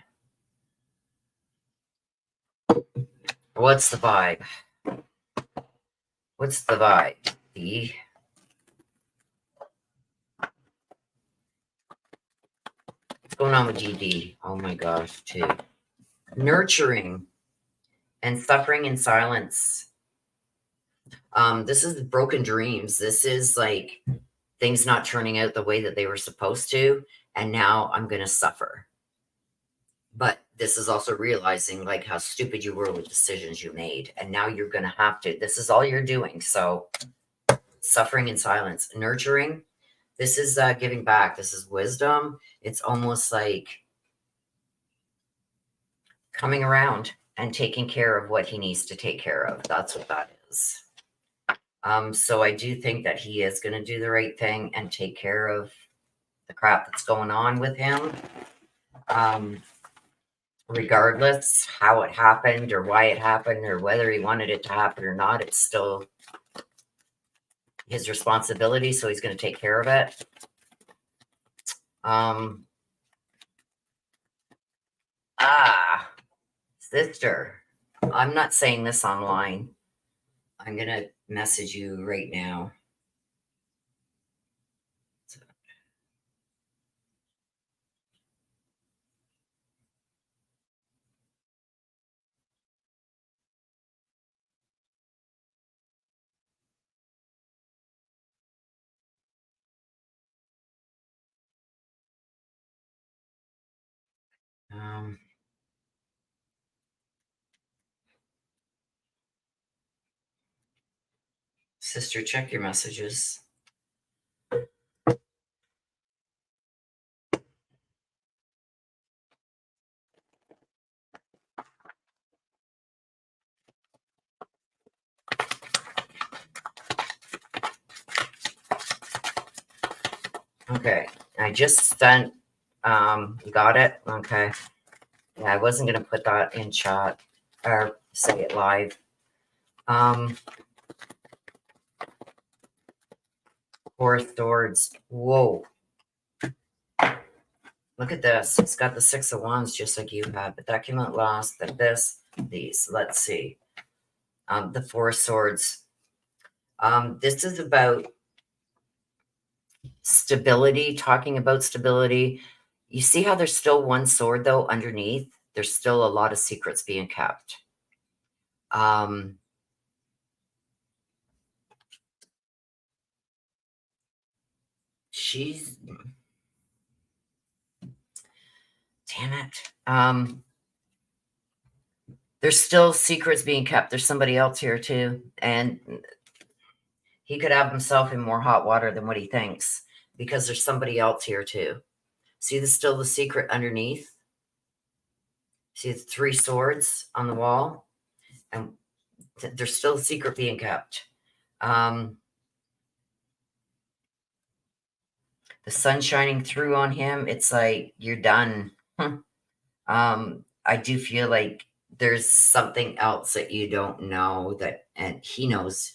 What's the vibe? What's the vibe? What's going on with DD? Oh my gosh, too. Nurturing and suffering in silence. This is broken dreams. This is like things not turning out the way that they were supposed to, and now I'm going to suffer. But this is also realizing like how stupid you were with decisions you made, and now you're going to have to. This is all you're doing. So suffering in silence. Nurturing. This is giving back. This is wisdom. It's almost like coming around and taking care of what he needs to take care of. That's what that is. So I do think that he is going to do the right thing and take care of the crap that's going on with him. Regardless how it happened or why it happened or whether he wanted it to happen or not, it's still his responsibility. So he's going to take care of it. Sister, I'm not saying this online. I'm going to message you right now. Sister, check your messages. Okay, I just sent, got it? Okay. Yeah, I wasn't going to put that in chat or say it live. Four of Swords. Whoa. Look at this. It's got the Six of Wands just like you had, but that came out last. Then these. Let's see. The Four of Swords. This is about stability, talking about stability. You see how there's still one sword, though, underneath? There's still a lot of secrets being kept. She's... Damn it. There's still secrets being kept. There's somebody else here, too. And he could have himself in more hot water than what he thinks because there's somebody else here, too. See, there's still the secret underneath. See, the three swords on the wall. And there's still a secret being kept. The sun shining through on him. It's like, you're done. I do feel like there's something else that you don't know that, and he knows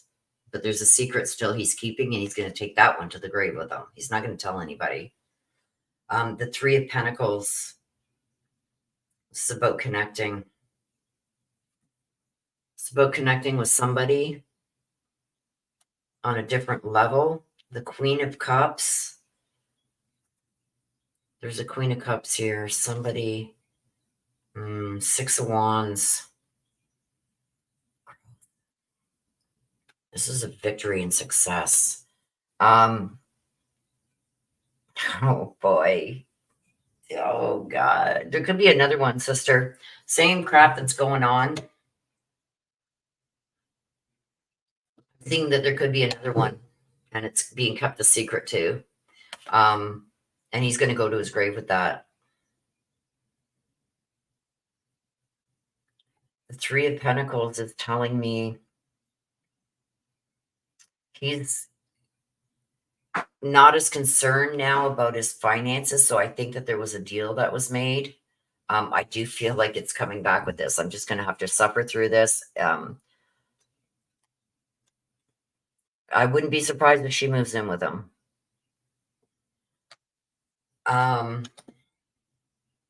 but there's a secret still he's keeping, and he's going to take that one to the grave with him. He's not going to tell anybody. The Three of Pentacles. This is about connecting. It's about connecting with somebody on a different level. The Queen of Cups. There's a Queen of Cups here. Somebody. Six of Wands. This is a victory and success. Oh boy. Oh God. There could be another one, sister. Same crap that's going on. Seeing that there could be another one, and it's being kept a secret too. And he's going to go to his grave with that. The Three of Pentacles is telling me he's not as concerned now about his finances. So I think that there was a deal that was made. I do feel like it's coming back with this. I'm just going to have to suffer through this. I wouldn't be surprised if she moves in with him.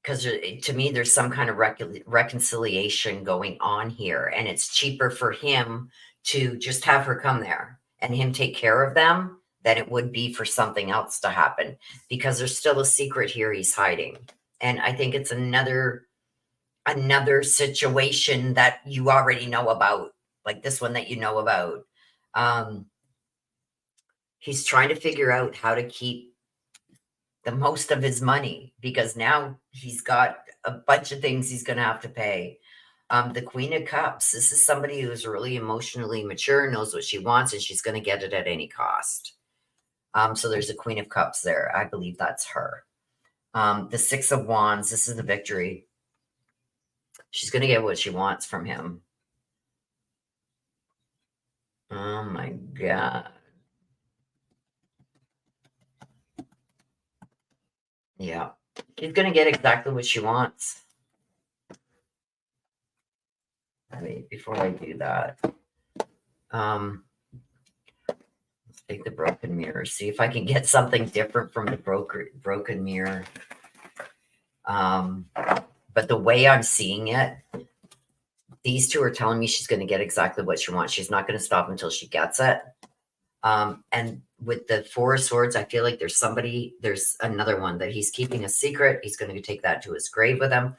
Because to me, there's some kind of reconciliation going on here, and it's cheaper for him to just have her come there and him take care of them than it would be for something else to happen, because there's still a secret here he's hiding. And I think it's another situation that you already know about, like this one that you know about. He's trying to figure out how to keep the most of his money, because now he's got a bunch of things he's going to have to pay. The Queen of Cups. This is somebody who's really emotionally mature, knows what she wants, and she's going to get it at any cost. So there's a Queen of Cups there. I believe that's her. The Six of Wands. This is a victory. She's going to get what she wants from him. Oh my God. Yeah. She's going to get exactly what she wants. I mean, before I do that, let's take the broken mirror. See if I can get something different from the broken mirror. But the way I'm seeing it, these two are telling me she's going to get exactly what she wants. She's not going to stop until she gets it. And with the Four of Swords, I feel like there's another one that he's keeping a secret. He's going to take that to his grave with him.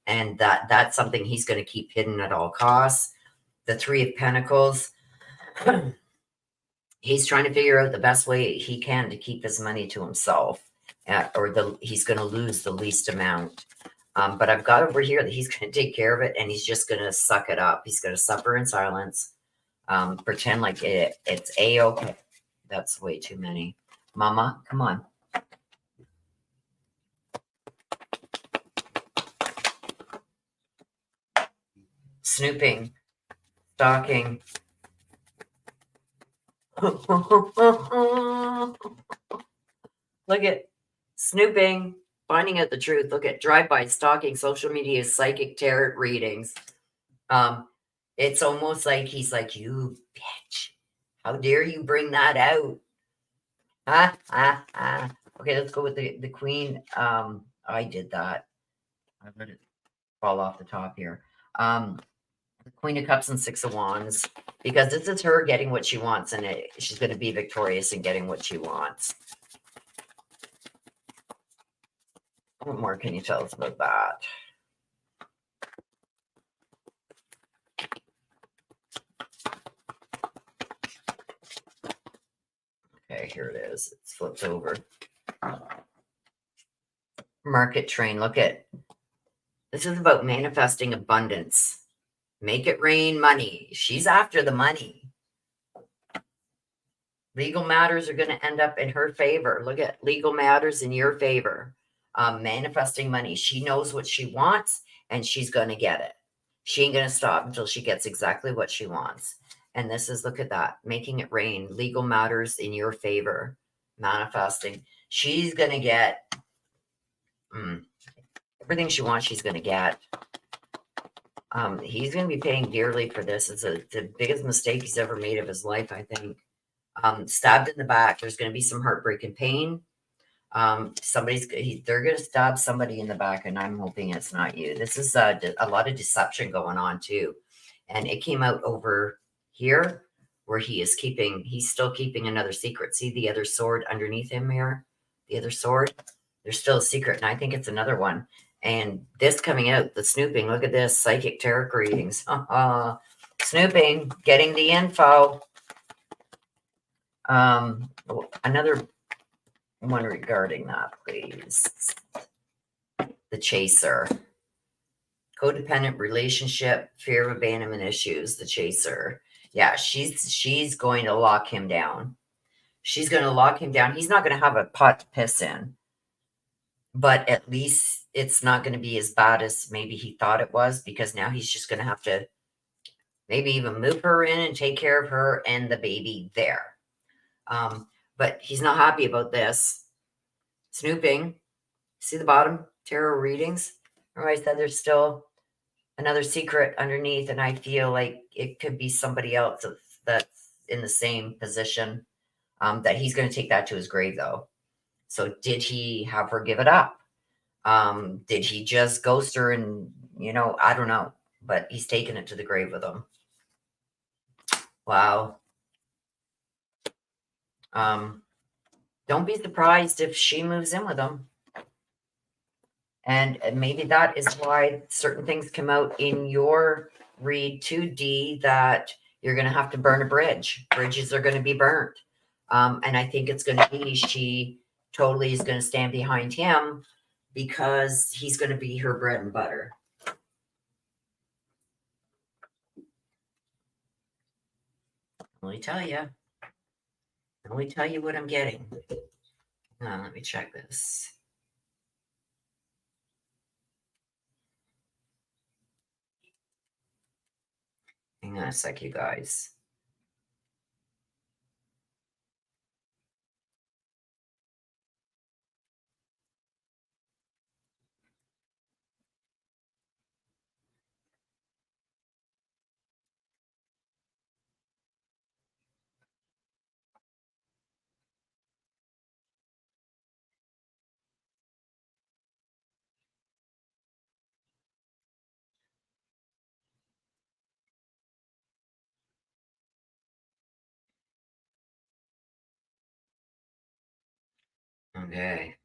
And that's something he's going to keep hidden at all costs. The Three of Pentacles. He's trying to figure out the best way he can to keep his money to himself, he's going to lose the least amount. But I've got over here that he's going to take care of it, and he's just going to suck it up. He's going to suffer in silence, pretend like it's A-okay. That's way too many. Mama, come on. Snooping, stalking. Look at snooping, finding out the truth. Look at drive-by, stalking, social media, psychic tarot readings. It's almost like he's like, you bitch. How dare you bring that out? Okay, let's go with the Queen. I did that. I let it fall off the top here. The Queen of Cups and Six of Wands, because this is her getting what she wants, and she's going to be victorious in getting what she wants. What more can you tell us about that? Okay, here it is. It's flipped over. Market train. Look at this is about manifesting abundance. Make it rain money. She's after the money. Legal matters are going to end up in her favor. Look at legal matters in your favor. Manifesting money. She knows what she wants, and she's going to get it. She ain't going to stop until she gets exactly what she wants. And this is, look at that, making it rain. Legal matters in your favor. Manifesting. She's going to get everything she wants. She's going to get. He's going to be paying dearly for this. It's the biggest mistake he's ever made of his life, I think. Stabbed in the back. There's going to be some heartbreak and pain. They're going to stab somebody in the back, and I'm hoping it's not you. This is a lot of deception going on too, and it came out over here where he's still keeping another secret. See the other sword underneath him here, the other sword. There's still a secret, and I think it's another one. And this coming out, the snooping. Look at this, psychic tarot readings. Snooping, getting the info. Another one regarding that, please. The chaser. Codependent relationship, fear of abandonment issues, the chaser. Yeah, she's going to lock him down. She's going to lock him down. He's not going to have a pot to piss in, but at least it's not going to be as bad as maybe he thought it was, because now he's just going to have to maybe even move her in and take care of her and the baby there. But he's not happy about this. Snooping. See the bottom? Tarot readings. Remember I said there's still another secret underneath, and I feel like it could be somebody else that's in the same position. That he's going to take that to his grave, though. So did he have her give it up? Did he just ghost her? And, I don't know. But he's taking it to the grave with him. Wow. Don't be surprised if she moves in with him. And maybe that is why certain things come out in your read 2D, that you're going to have to burn a bridge. Bridges are going to be burnt. And I think it's going to be she totally is going to stand behind him, because he's going to be her bread and butter. Let me tell you. Let me tell you what I'm getting. Let me check this. Hang on a sec, you guys. Okay.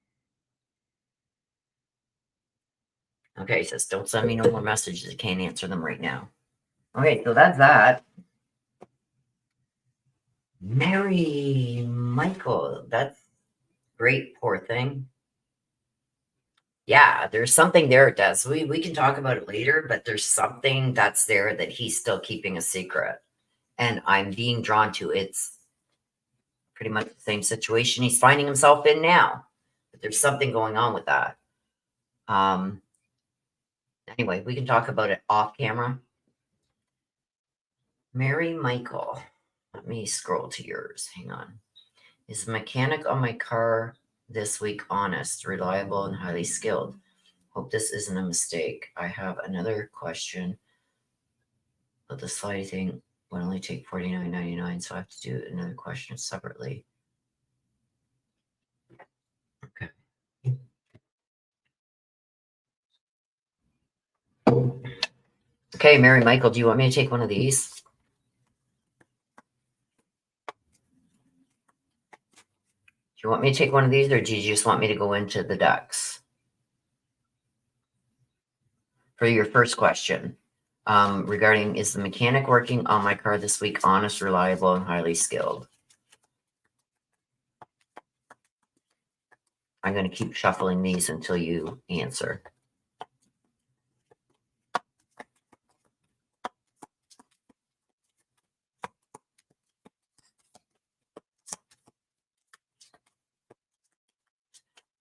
Okay, it says, don't send me no more messages. I can't answer them right now. Okay, so that's that. Mary Michael, that's great, poor thing. Yeah, there's something there, it does. We can talk about it later, but there's something that's there that he's still keeping a secret. And I'm being drawn to it's pretty much the same situation he's finding himself in now. But there's something going on with that. Anyway, we can talk about it off camera. Mary Michael. Let me scroll to yours. Hang on. Is the mechanic on my car this week honest, reliable, and highly skilled? Hope this isn't a mistake. I have another question, but the slidey thing would only take $49.99, so I have to do another question separately. Okay. Okay, Mary Michael, do you want me to take one of these? Do you want me to take one of these, or do you just want me to go into the decks? For your first question, regarding, is the mechanic working on my car this week honest, reliable, and highly skilled? I'm going to keep shuffling these until you answer.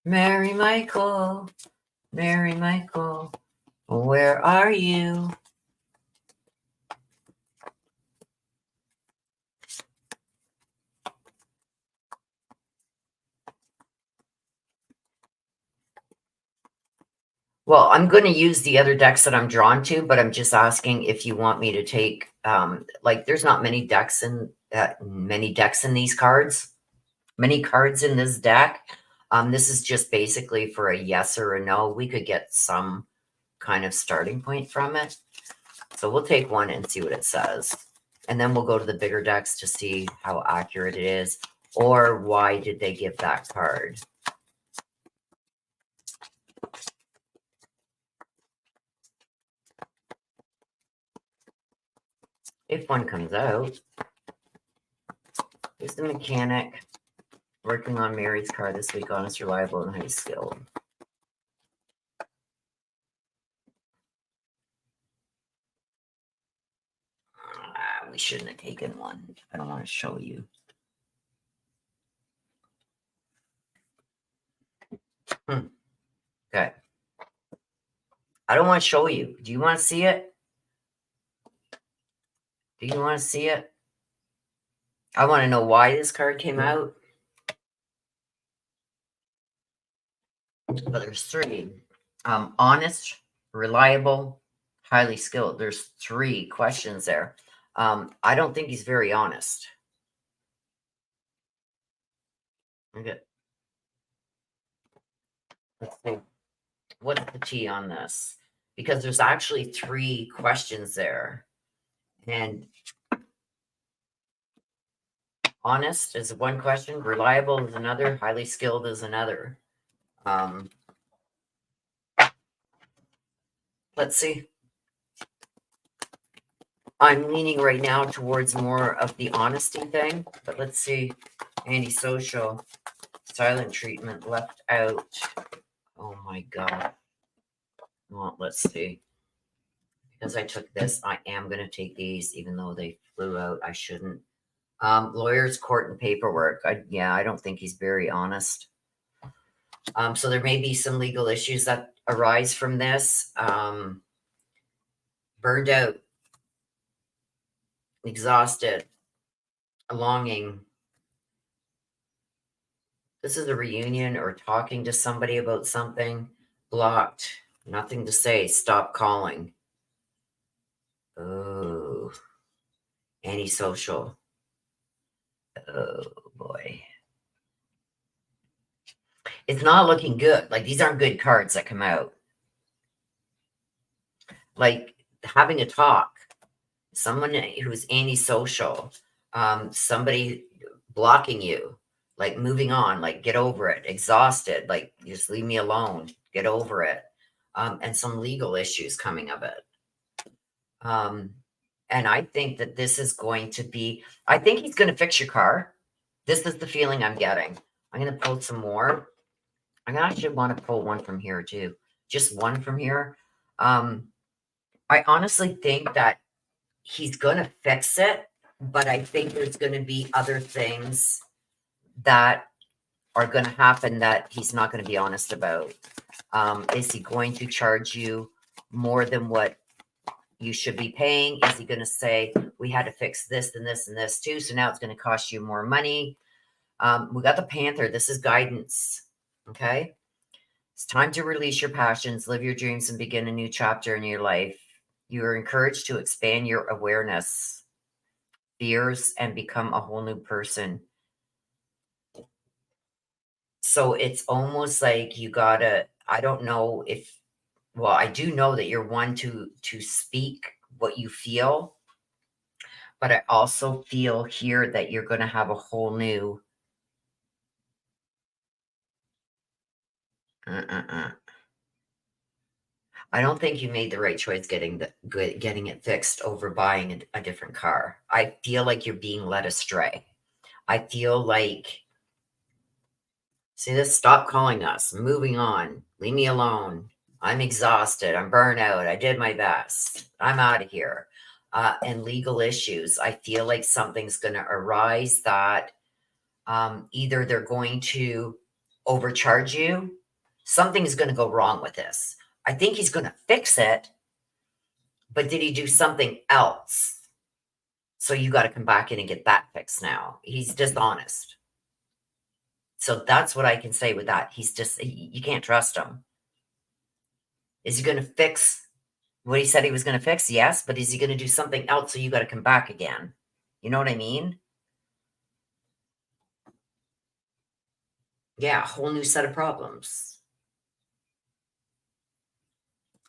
Mary Michael, Mary Michael, where are you? Well, I'm going to use the other decks that I'm drawn to, but I'm just asking if you want me to take, like, there's not many decks in these cards, many cards in this deck. This is just basically for a yes or a no. We could get some kind of starting point from it. So we'll take one and see what it says. And then we'll go to the bigger decks to see how accurate it is, or why did they give that card. If one comes out. Here's the mechanic. Working on Mary's card this week. Honest, reliable, and highly skilled. We shouldn't have taken one. I don't want to show you. Okay. I don't want to show you. Do you want to see it? Do you want to see it? I want to know why this card came out. But there's three. Honest, reliable, highly skilled. There's three questions there. I don't think he's very honest. Okay. Let's see. What's the T on this? Because there's actually three questions there. And honest is one question, reliable is another, highly skilled is another. Let's see. I'm leaning right now towards more of the honesty thing, but let's see. Antisocial, silent treatment, left out. Oh my God. Well, let's see. Because I took this, I am going to take these, even though they flew out. I shouldn't. Lawyers, court, and paperwork. I don't think he's very honest. So there may be some legal issues that arise from this. Burned out, exhausted, longing. This is a reunion or talking to somebody about something. Blocked, nothing to say, stop calling. Oh, antisocial. Oh boy. It's not looking good. Like, these aren't good cards that come out. Like, having a talk, someone who's antisocial, somebody blocking you, like moving on, like get over it, exhausted, like just leave me alone, get over it, and some legal issues coming of it. And I think that this is going to be, I think he's going to fix your car. This is the feeling I'm getting. I'm going to pull some more. I actually want to pull one from here too. Just one from here. I honestly think that he's going to fix it, but I think there's going to be other things that are going to happen that he's not going to be honest about. Is he going to charge you more than what you should be paying? Is he going to say, we had to fix this and this and this too, so now it's going to cost you more money? We got the Panther. This is guidance. Okay. It's time to release your passions, live your dreams, and begin a new chapter in your life. You are encouraged to expand your awareness, fears, and become a whole new person. So it's almost like you gotta, I don't know if, well, I do know that you're one to speak what you feel, but I also feel here that you're going to have a whole new I don't think you made the right choice getting it fixed over buying a different car. I feel like you're being led astray. I feel like, see this, stop calling us, moving on, leave me alone. I'm exhausted. I'm burnt out. I did my best. I'm out of here. And legal issues. I feel like something's going to arise that either they're going to overcharge you. Something's going to go wrong with this. I think he's going to fix it, but did he do something else? So you got to come back in and get that fixed now. He's dishonest. So that's what I can say with that. He's just, you can't trust him. Is he going to fix what he said he was going to fix? Yes, but is he going to do something else so you got to come back again? You know what I mean? Yeah, a whole new set of problems.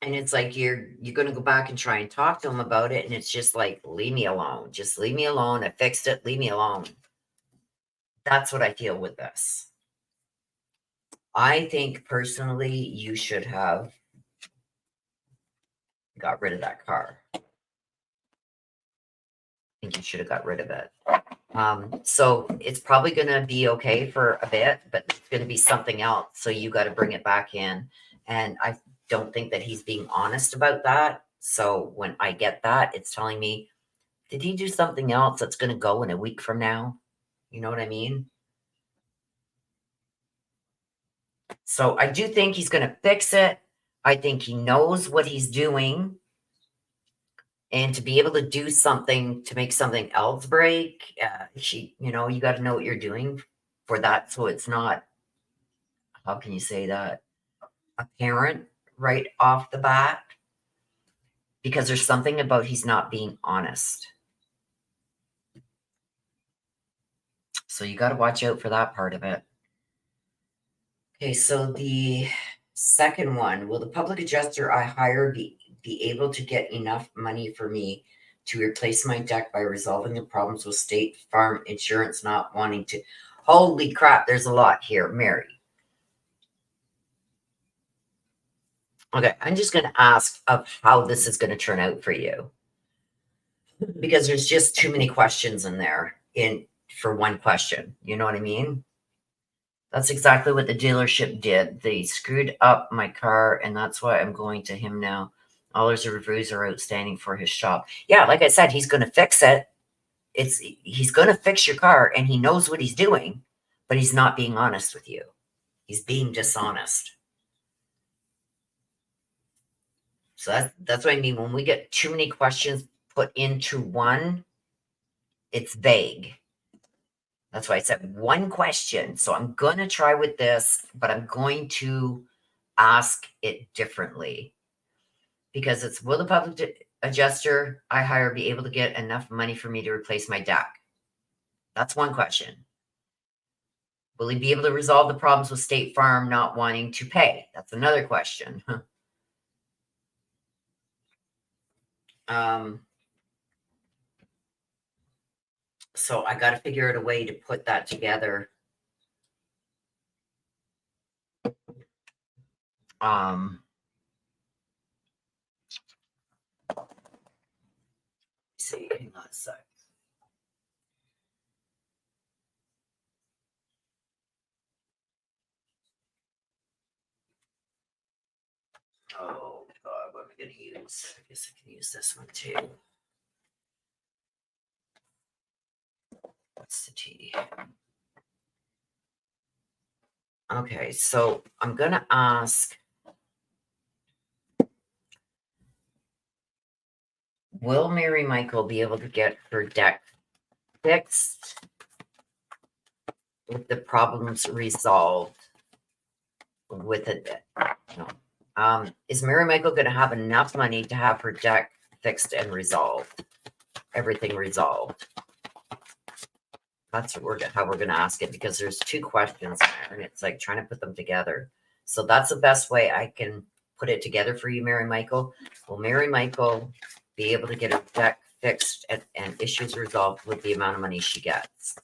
And it's like you're going to go back and try and talk to him about it, and it's just like, leave me alone. Just leave me alone. I fixed it. Leave me alone. That's what I feel with this. I think personally you should have got rid of that car. I think you should have got rid of it. So it's probably going to be okay for a bit, but it's going to be something else. So you got to bring it back in. And I don't think that he's being honest about that. So when I get that, it's telling me, did he do something else that's going to go in a week from now? You know what I mean? So I do think he's going to fix it. I think he knows what he's doing. And to be able to do something to make something else break, you got to know what you're doing for that. So it's not, how can you say that, apparent right off the bat, because there's something about he's not being honest. So you got to watch out for that part of it. Okay, so the second one, will the public adjuster I hire be able to get enough money for me to replace my deck by resolving the problems with State Farm Insurance not wanting to? Holy crap, there's a lot here, Mary. Okay, I'm just going to ask of how this is going to turn out for you, because there's just too many questions in there for one question. You know what I mean? That's exactly what the dealership did. They screwed up my car, and that's why I'm going to him now. All his reviews are outstanding for his shop. Yeah, like I said, he's going to fix it. He's going to fix your car, and he knows what he's doing, but he's not being honest with you. He's being dishonest. So that's what I mean. When we get too many questions put into one, it's vague. That's why I said one question. So I'm going to try with this, but I'm going to ask it differently, because it's, will the public adjuster I hire be able to get enough money for me to replace my deck? That's one question. Will he be able to resolve the problems with State Farm not wanting to pay? That's another question. So I got to figure out a way to put that together. See, hang on a sec. Oh God, what am I going to use? I guess I can use this one too. What's the T? Okay, so I'm going to ask, will Mary Michael be able to get her deck fixed with the problems resolved with it? No. Is Mary Michael going to have enough money to have her deck fixed and resolved? Everything resolved? That's how we're going to ask it, because there's two questions there, and it's like trying to put them together. So that's the best way I can put it together for you, Mary Michael. Will Mary Michael be able to get her deck fixed and issues resolved with the amount of money she gets?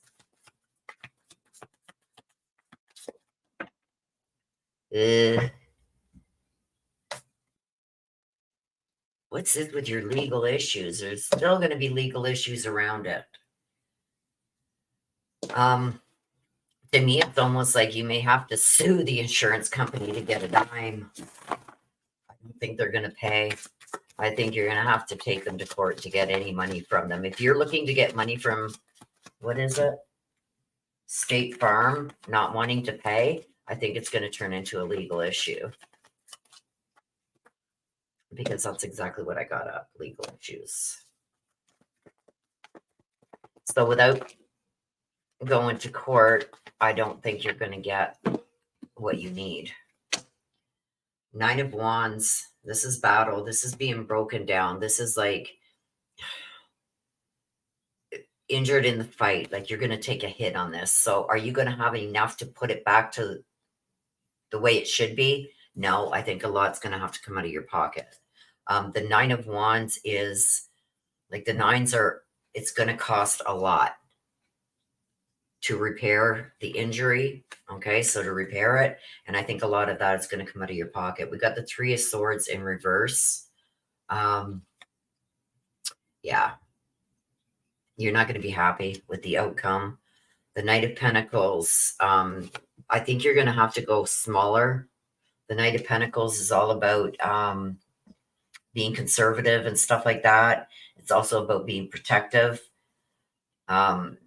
What's it with your legal issues? There's still going to be legal issues around it. To me, it's almost like you may have to sue the insurance company to get a dime. I don't think they're going to pay. I think you're going to have to take them to court to get any money from them. If you're looking to get money from, what is it? State Farm not wanting to pay, I think it's going to turn into a legal issue. Because that's exactly what I got up, legal issues. So without going to court, I don't think you're going to get what you need. Nine of Wands. This is battle. This is being broken down. This is like injured in the fight. Like you're going to take a hit on this. So are you going to have enough to put it back to the way it should be? No, I think a lot's going to have to come out of your pocket. The Nine of Wands is like the nines are, it's going to cost a lot to repair the injury. Okay, so to repair it. And I think a lot of that is going to come out of your pocket. We got the Three of Swords in reverse. Yeah, you're not going to be happy with the outcome. The Knight of Pentacles, I think you're going to have to go smaller. The Knight of Pentacles is all about being conservative and stuff like that. It's also about being protective,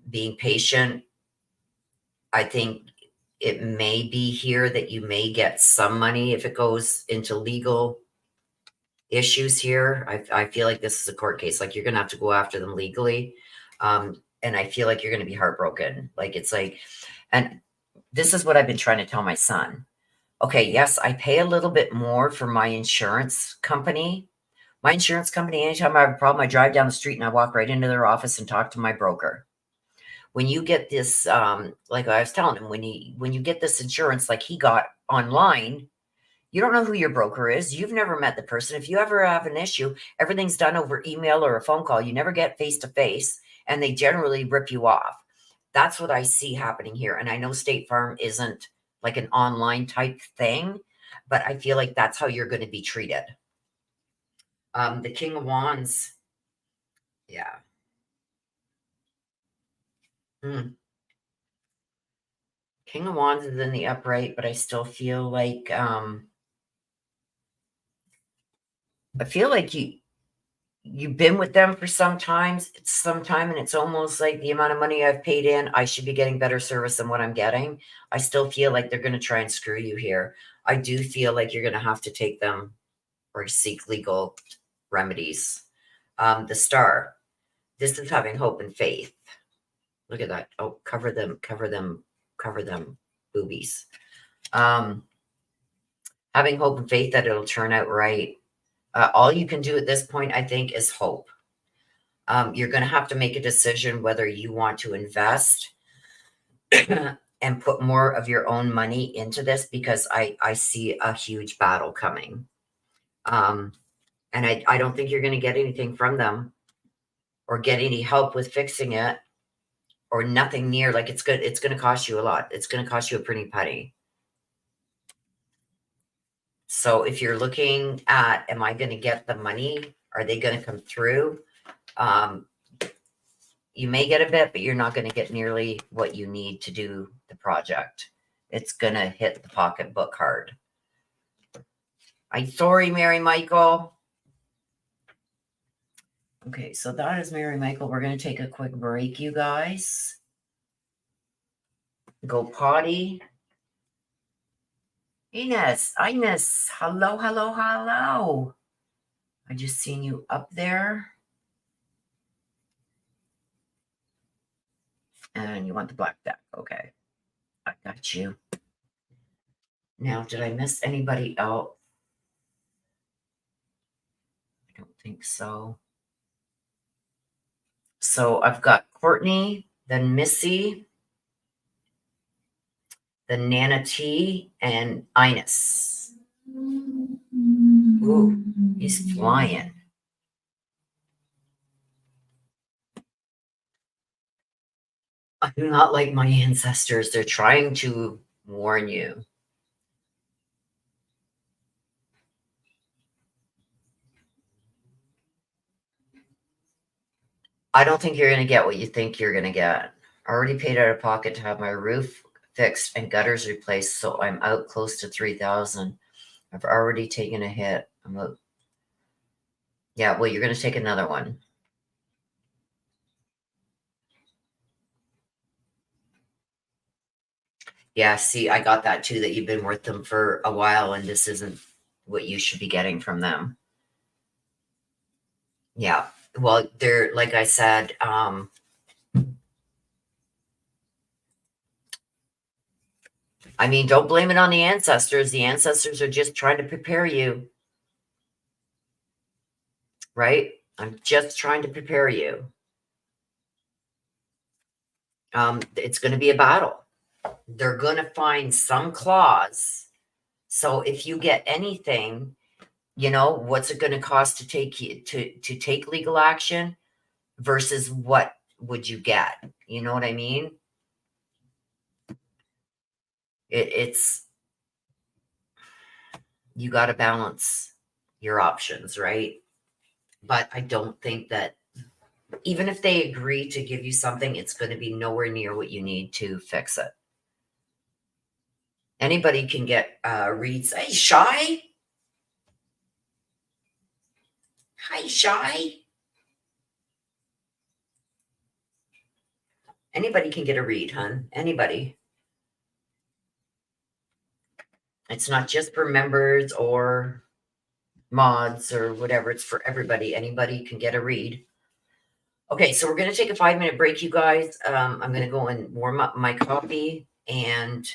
being patient. I think it may be here that you may get some money if it goes into legal issues here. I feel like this is a court case. Like you're going to have to go after them legally. And I feel like you're going to be heartbroken. Like it's like, and this is what I've been trying to tell my son. Okay, yes, I pay a little bit more for my insurance company. My insurance company, anytime I have a problem, I drive down the street and I walk right into their office and talk to my broker. When you get this, like I was telling him, when you get this insurance like he got online, you don't know who your broker is. You've never met the person. If you ever have an issue, everything's done over email or a phone call. You never get face to face, and they generally rip you off. That's what I see happening here. And I know State Farm isn't like an online type thing, but I feel like that's how you're going to be treated. The King of Wands. Yeah. King of Wands is in the upright, but I still feel like you've been with them for some time, and it's almost like the amount of money I've paid in, I should be getting better service than what I'm getting. I still feel like they're going to try and screw you here. I do feel like you're going to have to take them or seek legal remedies. The Star. This is having hope and faith. Look at that. Oh, cover them, boobies. Having hope and faith that it'll turn out right. All you can do at this point, I think, is hope. You're going to have to make a decision whether you want to invest and put more of your own money into this, because I see a huge battle coming. And I don't think you're going to get anything from them or get any help with fixing it, or nothing near. Like it's good. It's going to cost you a lot. It's going to cost you a pretty penny. So if you're looking at, am I going to get the money? Are they going to come through? You may get a bit, but you're not going to get nearly what you need to do the project. It's going to hit the pocketbook hard. I'm sorry, Mary Michael. Okay, so that is Mary Michael. We're going to take a quick break, you guys. Go potty. Ines, hello, hello, hello. I just seen you up there. And you want the black deck. Okay. I got you. Now, did I miss anybody else? I don't think so. So I've got Courtney, then Missy, then Nana T, and Ines. Ooh, he's flying. I'm not like my ancestors. They're trying to warn you. I don't think you're going to get what you think you're going to get. I already paid out of pocket to have my roof fixed and gutters replaced, so I'm out close to 3,000. I've already taken a hit. Yeah, well, you're going to take another one. Yeah, see, I got that too, that you've been with them for a while and this isn't what you should be getting from them. Yeah, well, they're, like I said, I mean, don't blame it on the ancestors. The ancestors are just trying to prepare you, right? I'm just trying to prepare you. It's going to be a battle. They're going to find some clause. So if you get anything, what's it going to cost to take you to take legal action versus what would you get? You know what I mean? It's you got to balance your options, right? But I don't think that even if they agree to give you something, it's going to be nowhere near what you need to fix it. Anybody can get reads. Hey, Shy. Hi, Shy. Anybody can get a read, hun. Anybody. It's not just for members or mods or whatever. It's for everybody. Anybody can get a read. Okay, so we're going to take a 5-minute break, you guys. I'm going to go and warm up my coffee, and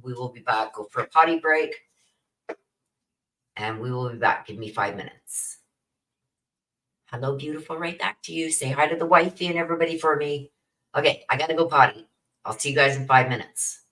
we will be back. Go for a potty break, and we will be back. Give me 5 minutes. Hello, beautiful. Right back to you. Say hi to the wifey and everybody for me. Okay, I got to go potty. I'll see you guys in 5 minutes.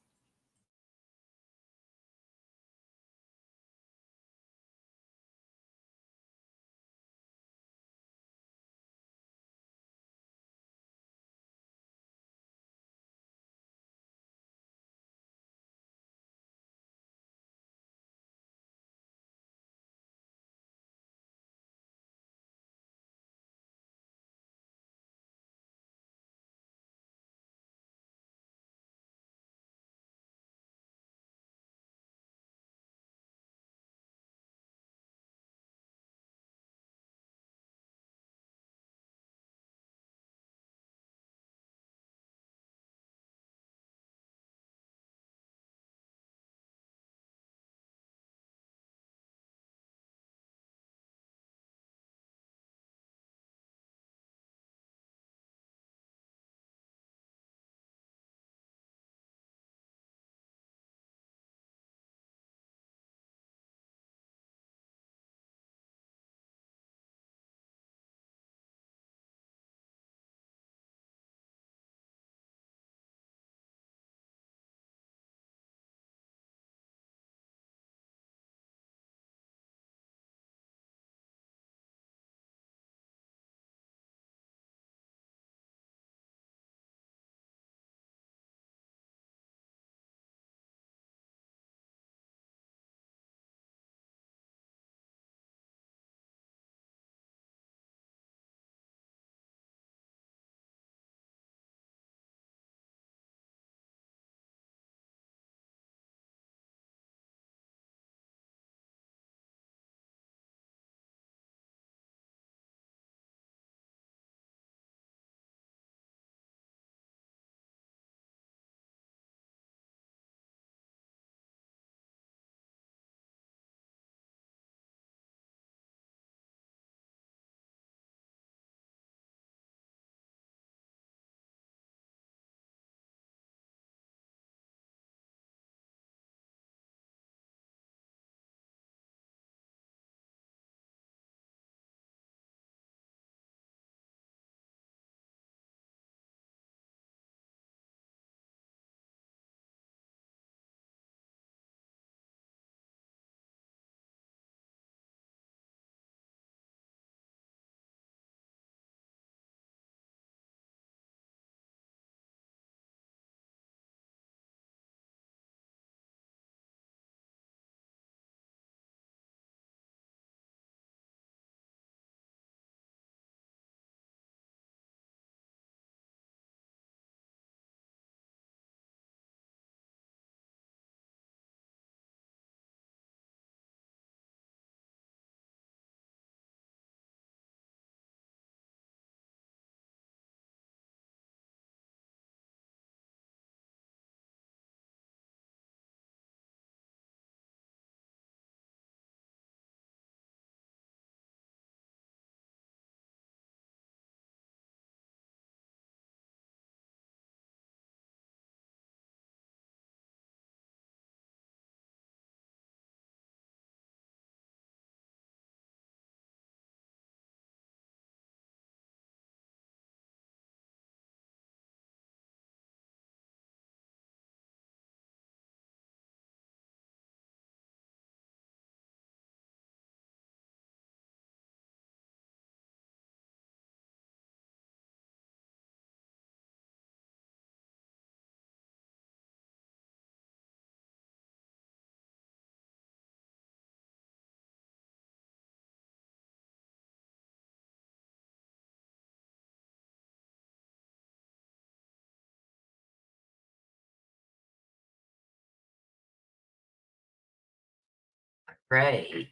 Right.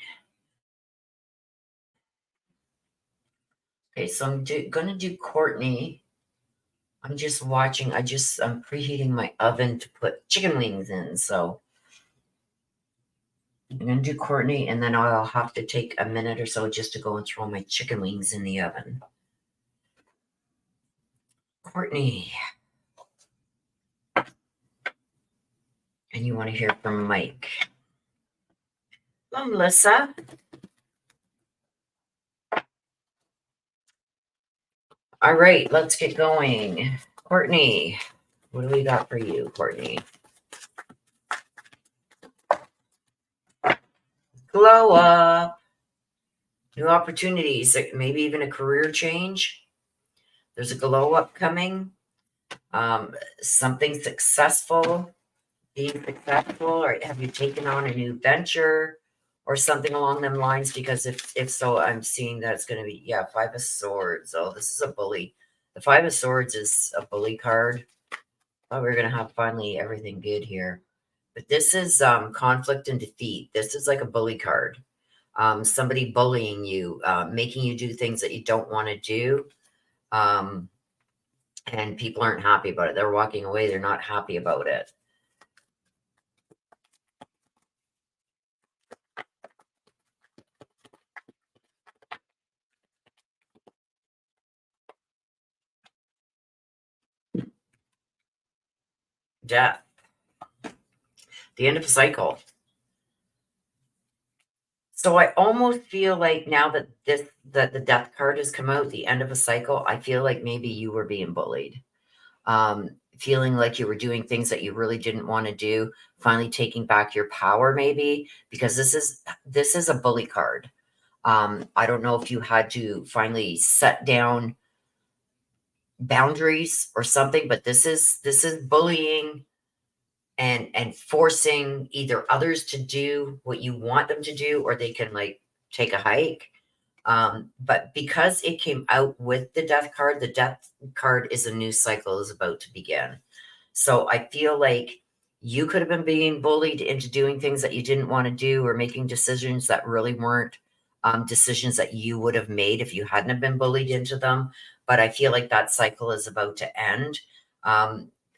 Okay, so I'm gonna do Courtney. I'm just watching. I'm preheating my oven to put chicken wings in. So I'm gonna do Courtney, and then I'll have to take a minute or so just to go and throw my chicken wings in the oven. Courtney. And you want to hear from Mike. Hello, Melissa. All right, let's get going. Courtney, what do we got for you, Courtney? Glow up. New opportunities, maybe even a career change. There's a glow up coming. Something successful, being successful, or have you taken on a new venture or something along them lines? Because if so, I'm seeing that it's going to be, yeah, Five of Swords. Oh, this is a bully. The Five of Swords is a bully card. Oh, we're going to have finally everything good here. But this is conflict and defeat. This is like a bully card. Somebody bullying you, making you do things that you don't want to do. And people aren't happy about it. They're walking away. They're not happy about it. Death. The end of a cycle. So I almost feel like now that the death card has come out, the end of a cycle, I feel like maybe you were being bullied. Feeling like you were doing things that you really didn't want to do, finally taking back your power, maybe, because this is a bully card. I don't know if you had to finally set down boundaries or something, but this is bullying and forcing either others to do what you want them to do, or they can like take a hike. But because it came out with the death card is a new cycle is about to begin. So I feel like you could have been being bullied into doing things that you didn't want to do, or making decisions that really weren't decisions that you would have made if you hadn't have been bullied into them. But I feel like that cycle is about to end.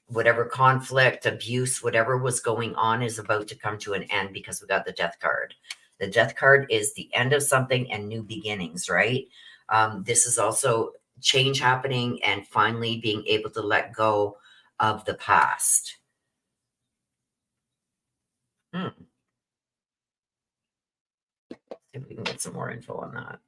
Whatever conflict, abuse, whatever was going on is about to come to an end because we got the death card. The death card is the end of something and new beginnings, right? This is also change happening and finally being able to let go of the past. See if we can get some more info on that.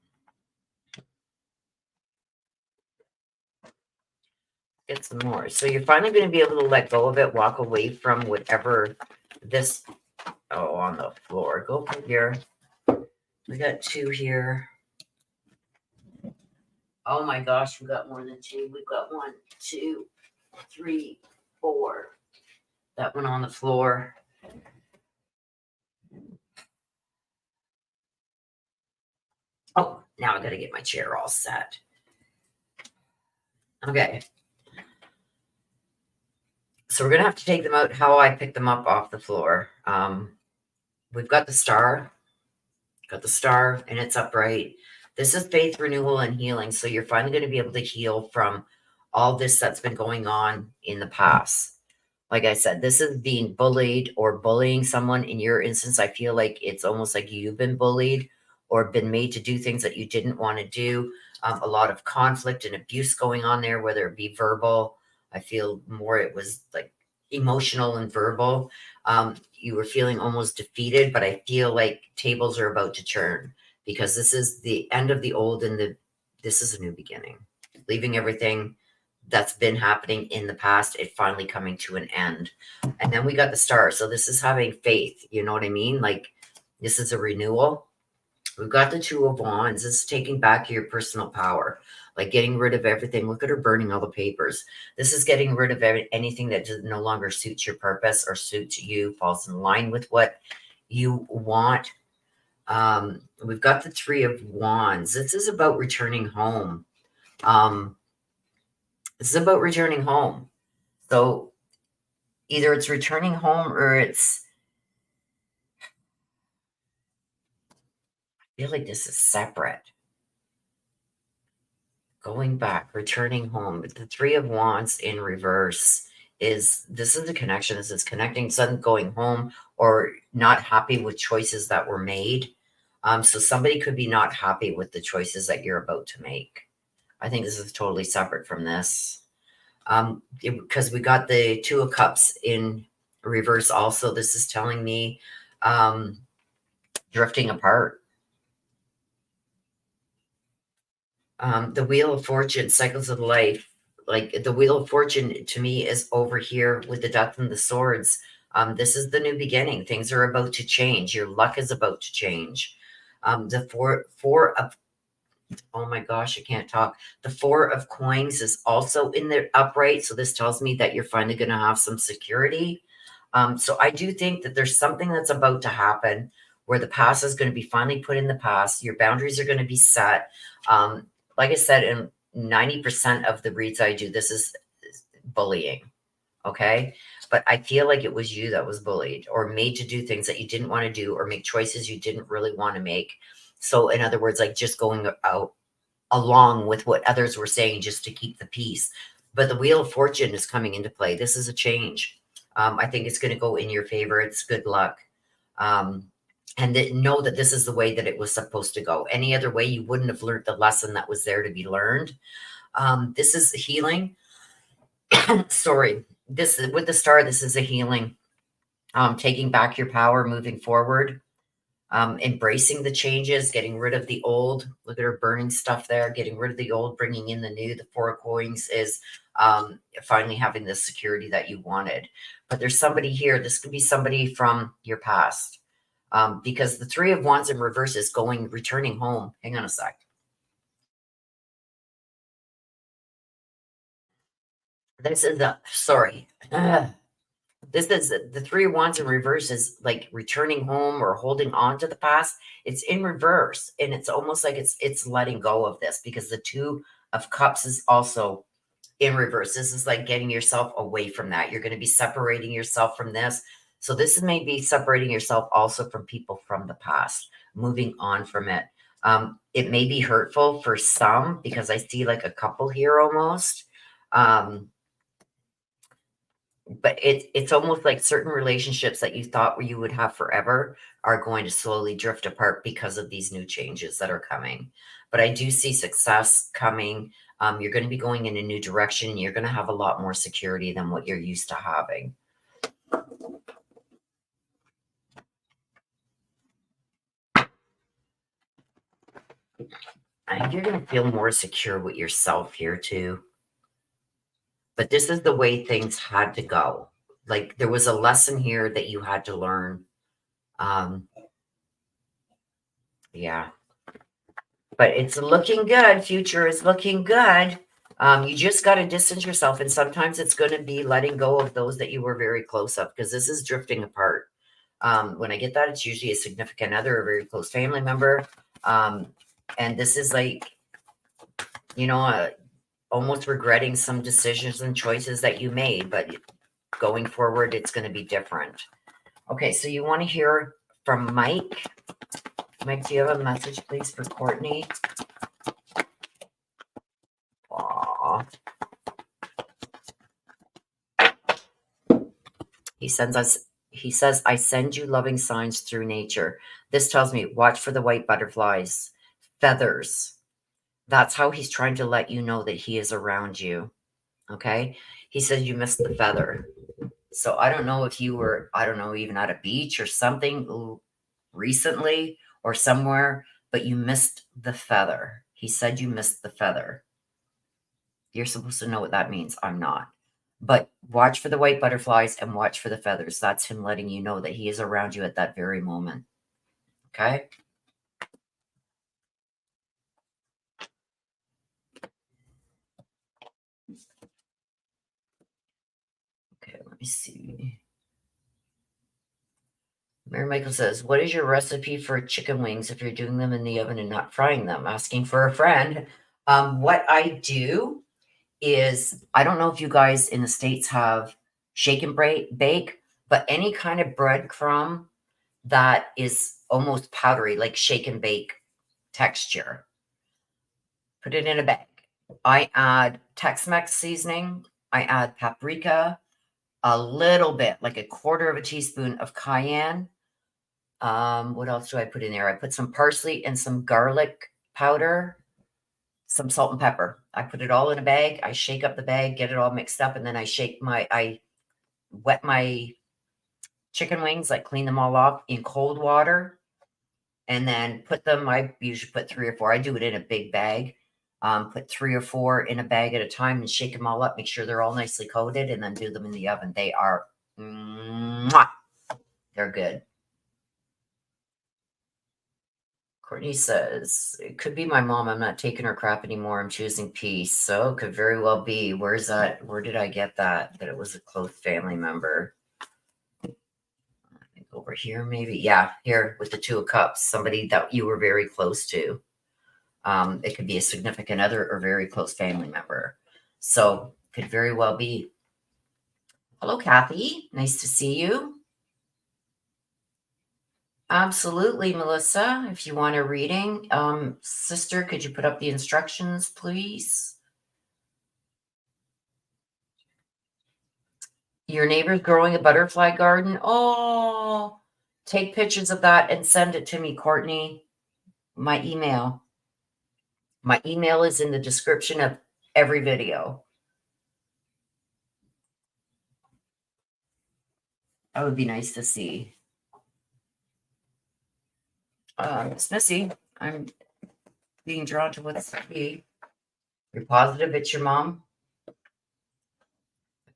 Get some more. So you're finally going to be able to let go of it, walk away from whatever this, on the floor. Go figure. We got two here. Oh my gosh, we got more than two. We've got 1, 2, 3, 4. That one on the floor. Oh, now I got to get my chair all set. Okay. So we're going to have to take them out how I picked them up off the floor. We've got the star. Got the star and it's upright. This is faith, renewal, and healing. So you're finally going to be able to heal from all this that's been going on in the past. Like I said, this is being bullied or bullying someone. In your instance, I feel like it's almost like you've been bullied or been made to do things that you didn't want to do. A lot of conflict and abuse going on there, whether it be verbal. I feel more it was like emotional and verbal. You were feeling almost defeated, but I feel like tables are about to turn because this is the end of the old and this is a new beginning. Leaving everything that's been happening in the past, it finally coming to an end. And then we got the star. So this is having faith. You know what I mean? Like this is a renewal. We've got the Two of Wands. This is taking back your personal power, like getting rid of everything. Look at her burning all the papers. This is getting rid of anything that no longer suits your purpose or suits you, falls in line with what you want. We've got the Three of Wands. This is about returning home. This is about returning home. So either it's returning home or it's feel like this is separate. Going back, returning home. The Three of Wands in reverse this is the connection. This is connecting, sudden going home or not happy with choices that were made. So somebody could be not happy with the choices that you're about to make. I think this is totally separate from this. Because we got the Two of Cups in reverse also. This is telling me drifting apart. The Wheel of Fortune, cycles of life. Like the Wheel of Fortune to me is over here with the Death and the Swords. This is the new beginning. Things are about to change. Your luck is about to change. The four of, oh my gosh, I can't talk. The Four of Coins is also in the upright. So this tells me that you're finally going to have some security. So I do think that there's something that's about to happen where the past is going to be finally put in the past. Your boundaries are going to be set. Like I said, in 90% of the reads I do, this is bullying. Okay. But I feel like it was you that was bullied or made to do things that you didn't want to do or make choices you didn't really want to make. So in other words, like just going out along with what others were saying just to keep the peace. But the Wheel of Fortune is coming into play. This is a change. I think it's going to go in your favor. It's good luck. And know that this is the way that it was supposed to go. Any other way, you wouldn't have learned the lesson that was there to be learned. This is healing. Sorry. This with the star, this is a healing. Taking back your power, moving forward. Embracing the changes, getting rid of the old. Look at her burning stuff there, getting rid of the old, bringing in the new. The Four of Coins is finally having the security that you wanted. But there's somebody here. This could be somebody from your past. Because the Three of Wands in reverse is returning home. Hang on a sec. This is sorry. This is the Three of Wands in reverse is like returning home or holding on to the past. It's in reverse, and it's almost like it's letting go of this because the Two of Cups is also in reverse. This is like getting yourself away from that. You're going to be separating yourself from this. So this may be separating yourself also from people from the past, moving on from it. It may be hurtful for some because I see like a couple here almost. But it's almost like certain relationships that you thought you would have forever are going to slowly drift apart because of these new changes that are coming. But I do see success coming. You're going to be going in a new direction. You're going to have a lot more security than what you're used to having. I think you're going to feel more secure with yourself here too. But this is the way things had to go. Like there was a lesson here that you had to learn. Yeah. But it's looking good. Future is looking good. You just got to distance yourself. And sometimes it's going to be letting go of those that you were very close of because this is drifting apart. When I get that, it's usually a significant other, a very close family member. And this is like, almost regretting some decisions and choices that you made. But going forward, it's going to be different. Okay, so you want to hear from Mike. Mike, do you have a message, please, for Courtney? Aww. He says, I send you loving signs through nature. This tells me, watch for the white butterflies, feathers. That's how he's trying to let you know that he is around you. Okay. He says you missed the feather. So I don't know if you were, I don't know, even at a beach or something recently or somewhere, but you missed the feather. He said you missed the feather. You're supposed to know what that means. I'm not. But watch for the white butterflies and watch for the feathers. That's him letting you know that he is around you at that very moment. Okay? Okay, let me see. Mary Michael says, what is your recipe for chicken wings if you're doing them in the oven and not frying them? Asking for a friend. What I do is, I don't know if you guys in the States have shake and bake, but any kind of breadcrumb that is almost powdery, like shake and bake texture. Put it in a bag. I add Tex-Mex seasoning. I add paprika, a little bit, like a quarter of a teaspoon of cayenne. What else do I put in there? I put some parsley and some garlic powder, some salt and pepper. I put it all in a bag. I shake up the bag, get it all mixed up, and then I wet my chicken wings, like clean them all off in cold water, and then put them, I usually put 3 or 4. I do it in a big bag. Put 3 or 4 in a bag at a time and shake them all up, make sure they're all nicely coated, and then do them in the oven. They are, mwah, they're good. Courtney says, it could be my mom. I'm not taking her crap anymore. I'm choosing peace. So it could very well be. Where's that? Where did I get that? That it was a close family member. I think over here, maybe. Yeah, here with the 2 of Cups. Somebody that you were very close to. It could be a significant other or very close family member. So could very well be. Hello, Kathy. Nice to see you. Absolutely, Melissa. If you want a reading, sister, could you put up the instructions, please? Your neighbor's growing a butterfly garden. Oh, take pictures of that and send it to me, Courtney. My email. My email is in the description of every video. That would be nice to see. Miss Missy, I'm being drawn to what's key. You're positive it's your mom? It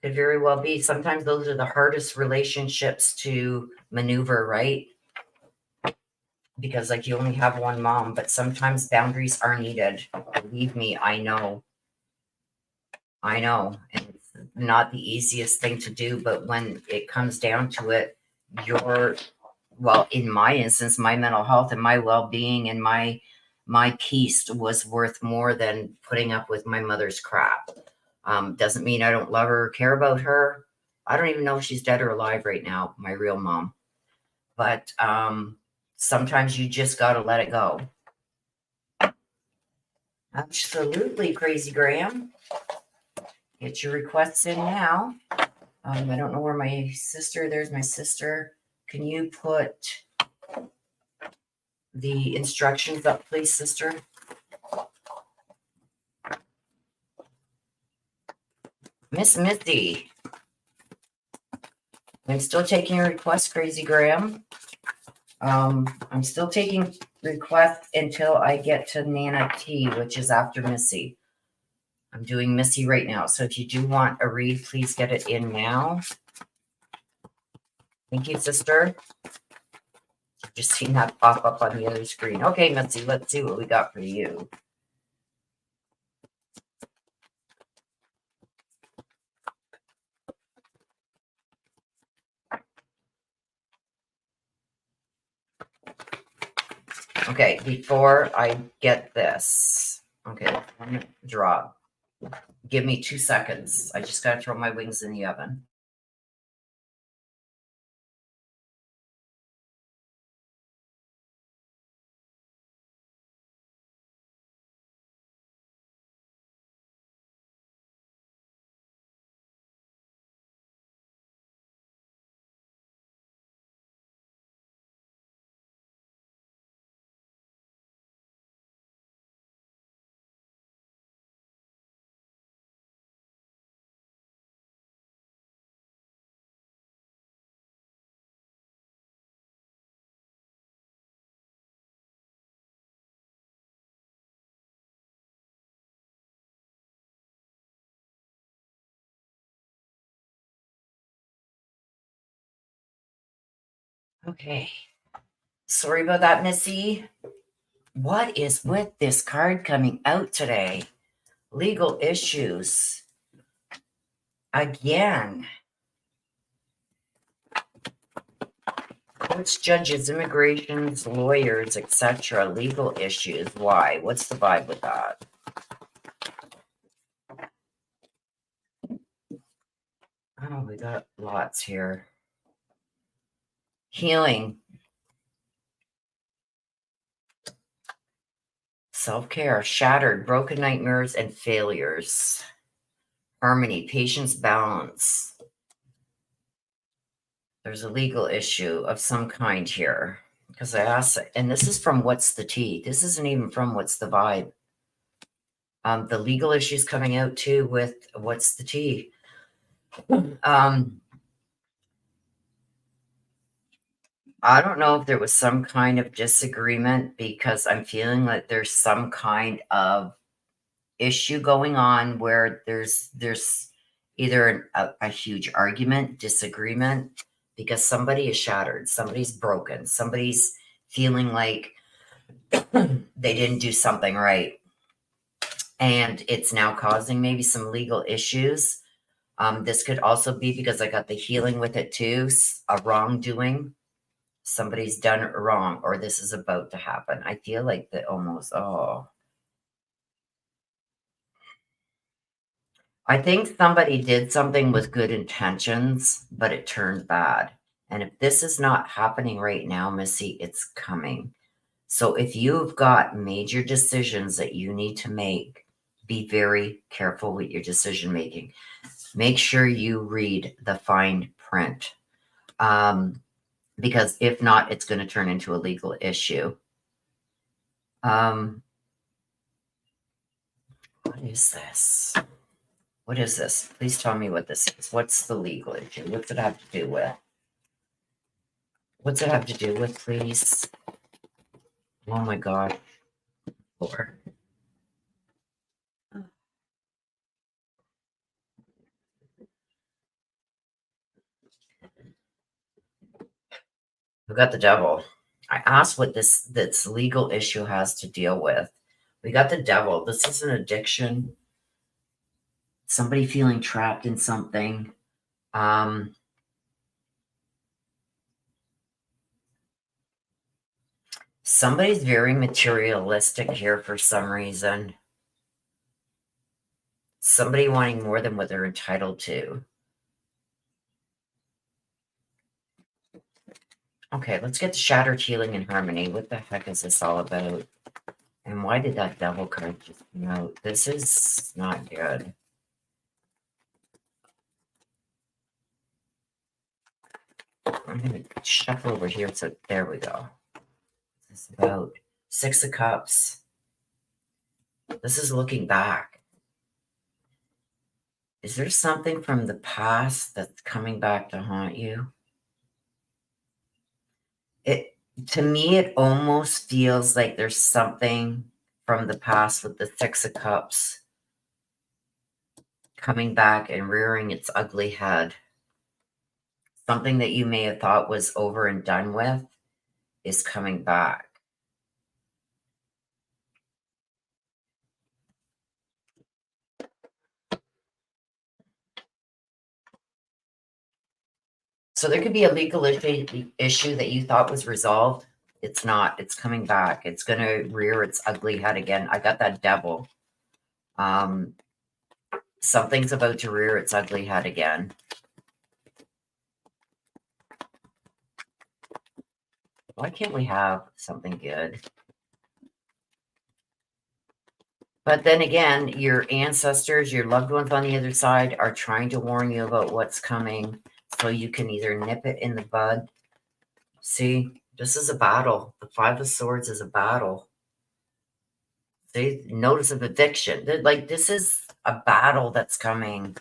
could very well be. Sometimes those are the hardest relationships to maneuver, right? Because like you only have one mom, but sometimes boundaries are needed. Believe me, I know. And it's not the easiest thing to do, but when it comes down to it, well, in my instance, my mental health and my well-being and my peace was worth more than putting up with my mother's crap. Doesn't mean I don't love her or care about her. I don't even know if she's dead or alive right now, my real mom. But sometimes you just got to let it go. Absolutely, Crazy Graham. Get your requests in now. I don't know where my sister, there's my sister. Can you put the instructions up, please, sister? Miss Missy. I'm still taking your requests, Crazy Graham. I'm still taking requests until I get to Nana T, which is after Missy. I'm doing Missy right now. So if you do want a read, please get it in now. Thank you, sister. Just seen that pop up on the other screen. Okay, Missy, let's see what we got for you. Okay, before I get this. Okay, I'm gonna draw. Give me 2 seconds. I just gotta throw my wings in the oven. Okay. Sorry about that, Missy. What is with this card coming out today? Legal issues. Again. Courts, judges, immigrations, lawyers, etc. Legal issues. Why? What's the vibe with that? Oh, we got lots here. Healing. Self-care, shattered, broken nightmares, and failures. Harmony, patience, balance. There's a legal issue of some kind here. Because I asked, and this is from What's the Tea? This isn't even from What's the Vibe. The legal issues coming out too with What's the Tea? I don't know if there was some kind of disagreement, because I'm feeling like there's some kind of issue going on where there's either a huge argument, disagreement, because somebody is shattered, somebody's broken, somebody's feeling like they didn't do something right. And it's now causing maybe some legal issues. This could also be because I got the healing with it too, a wrongdoing. Somebody's done it wrong, or this is about to happen. I feel like that almost, I think somebody did something with good intentions, but it turned bad. And if this is not happening right now, Missy, it's coming. So if you've got major decisions that you need to make, be very careful with your decision making. Make sure you read the fine print. Because if not, it's going to turn into a legal issue. What is this? What is this? Please tell me what this is. What's the legal issue? What's it have to do with? What's it have to do with, please? Oh my God. Lord. We got the devil. I asked what this legal issue has to deal with. We got the devil. This is an addiction. Somebody feeling trapped in something. Somebody's very materialistic here for some reason. Somebody wanting more than what they're entitled to. Okay, let's get to shattered healing and harmony. What the heck is this all about? And why did that devil card just come out? This is not good. I'm going to shuffle over here. So there we go. This is about Six of Cups. This is looking back. Is there something from the past that's coming back to haunt you? To me, it almost feels like there's something from the past with the Six of Cups coming back and rearing its ugly head. Something that you may have thought was over and done with is coming back. So there could be a legal issue that you thought was resolved. It's not. It's coming back. It's going to rear its ugly head again. I got that devil. Something's about to rear its ugly head again. Why can't we have something good? But then again, your ancestors, your loved ones on the other side are trying to warn you about what's coming, so you can either nip it in the bud. See, this is a battle. The Five of Swords is a battle. See, notice of eviction. Like, this is a battle that's coming.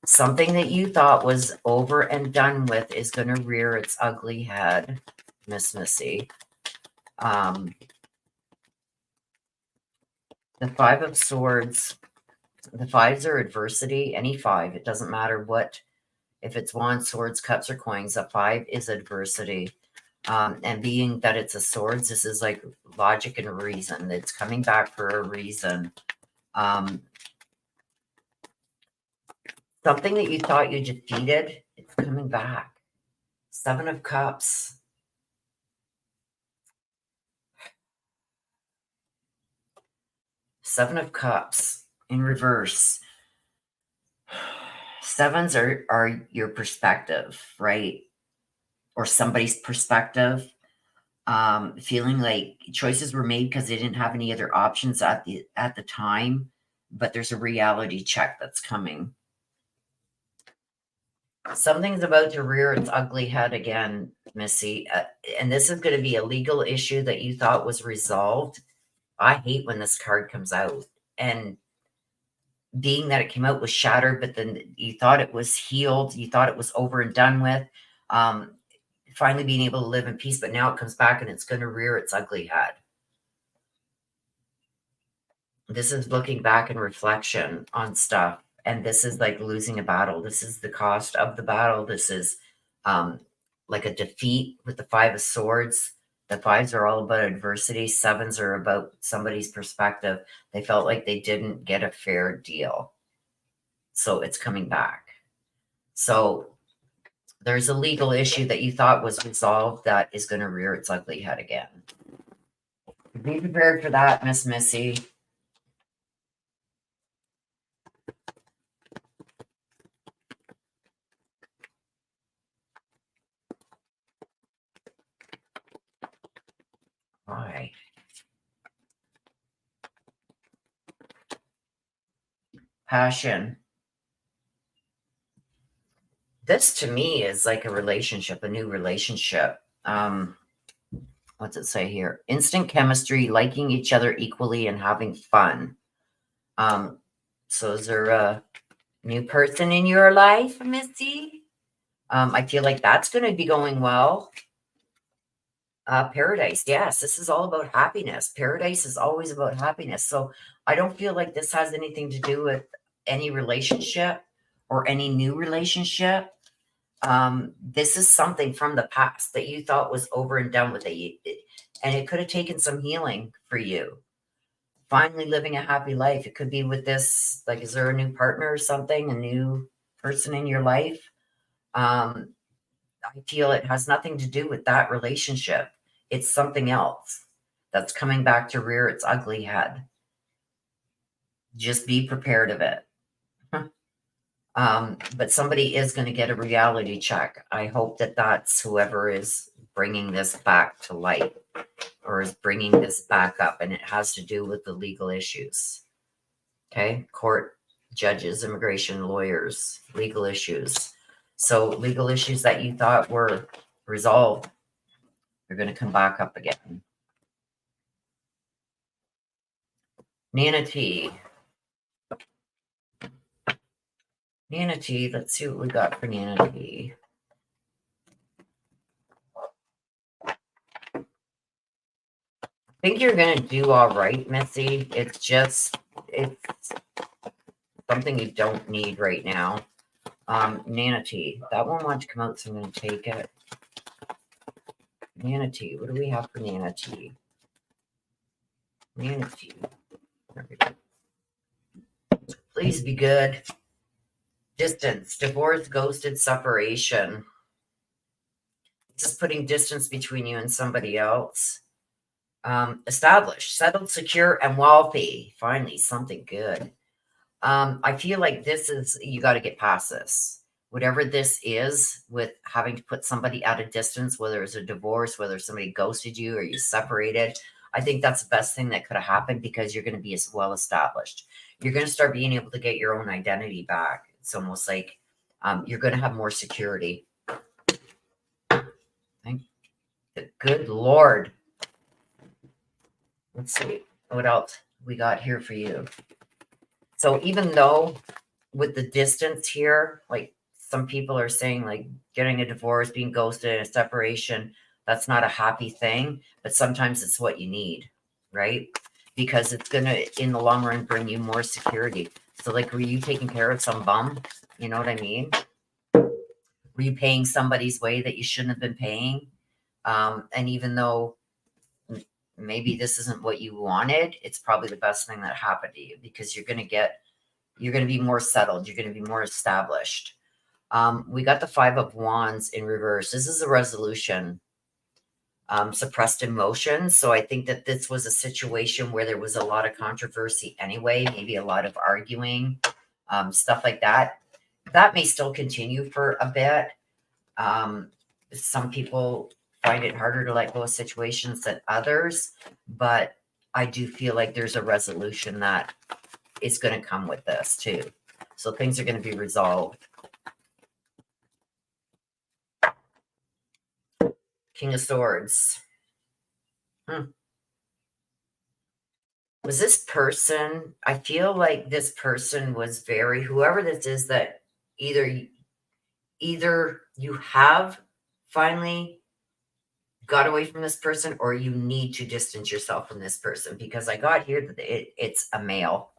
Something that you thought was over and done with is going to rear its ugly head, Miss Missy. The Five of Swords, the fives are adversity. Any five, it doesn't matter what, if it's wands, swords, cups, or coins, a five is adversity. And being that it's a swords, this is like logic and reason. It's coming back for a reason. Something that you thought you defeated, it's coming back. Seven of Cups. Seven of Cups in reverse. Sevens are your perspective, right? Or somebody's perspective. feeling like choices were made because they didn't have any other options at the time, but there's a reality check that's coming. Something's about to rear its ugly head again, Missy, and this is going to be a legal issue that you thought was resolved. I hate when this card comes out, and being that it came out was shattered, but then you thought it was healed, you thought it was over and done with, finally being able to live in peace, but now it comes back and it's going to rear its ugly head. This is looking back in reflection on stuff, and this is like losing a battle. This is the cost of the battle. This is like a defeat with the Five of Swords. The fives are all about adversity. Sevens are about somebody's perspective. They felt like they didn't get a fair deal. So it's coming back. So there's a legal issue that you thought was resolved that is going to rear its ugly head again. Be prepared for that, Miss Missy. Why? Passion. This to me is like a relationship, a new relationship. What's it say here? Instant chemistry, liking each other equally and having fun. So is there a new person in your life, Missy? I feel like that's going to be going well. Paradise. Yes, this is all about happiness. Paradise is always about happiness. So I don't feel like this has anything to do with any relationship or any new relationship. This is something from the past that you thought was over and done with it. And it could have taken some healing for you. Finally living a happy life. It could be with this, like, is there a new partner or something, a new person in your life? I feel it has nothing to do with that relationship. It's something else that's coming back to rear its ugly head. Just be prepared of it. But somebody is going to get a reality check. I hope that that's whoever is bringing this back to light or is bringing this back up, and it has to do with the legal issues. Okay, court, judges, immigration, lawyers, legal issues. So legal issues that you thought were resolved, they're going to come back up again. Nana T. Nana T, let's see what we got for Nana T. I think you're going to do all right, Missy. It's something you don't need right now. Nana T, that one wanted to come out, so I'm going to take it. Nana T, what do we have for Nana T? Nana T. There we go. Please be good. Distance, divorce, ghosted, separation. Just putting distance between you and somebody else. Established, settled, secure, and wealthy. Finally, something good. I feel like this is, you got to get past this. Whatever this is with having to put somebody at a distance, whether it's a divorce, whether somebody ghosted you or you separated, I think that's the best thing that could have happened because you're going to be as well established. You're going to start being able to get your own identity back. It's almost like you're going to have more security. Thank the good Lord. Let's see what else we got here for you. So even though with the distance here, like some people are saying, like getting a divorce, being ghosted, a separation, that's not a happy thing, but sometimes it's what you need, right? Because it's going to, in the long run, bring you more security. So like, were you taking care of some bum? You know what I mean? Were you paying somebody's way that you shouldn't have been paying? And even though maybe this isn't what you wanted, it's probably the best thing that happened to you because you're going to be more settled. You're going to be more established. We got the Five of Wands in reverse. This is a resolution. Suppressed emotions. So I think that this was a situation where there was a lot of controversy anyway, maybe a lot of arguing, stuff like that. That may still continue for a bit. Some people find it harder to let go of situations than others, but I do feel like there's a resolution that is going to come with this too. So things are going to be resolved. King of Swords. Was this person, I feel like this person was very, whoever this is, that either you have finally got away from this person or you need to distance yourself from this person, because I got here that it's a male.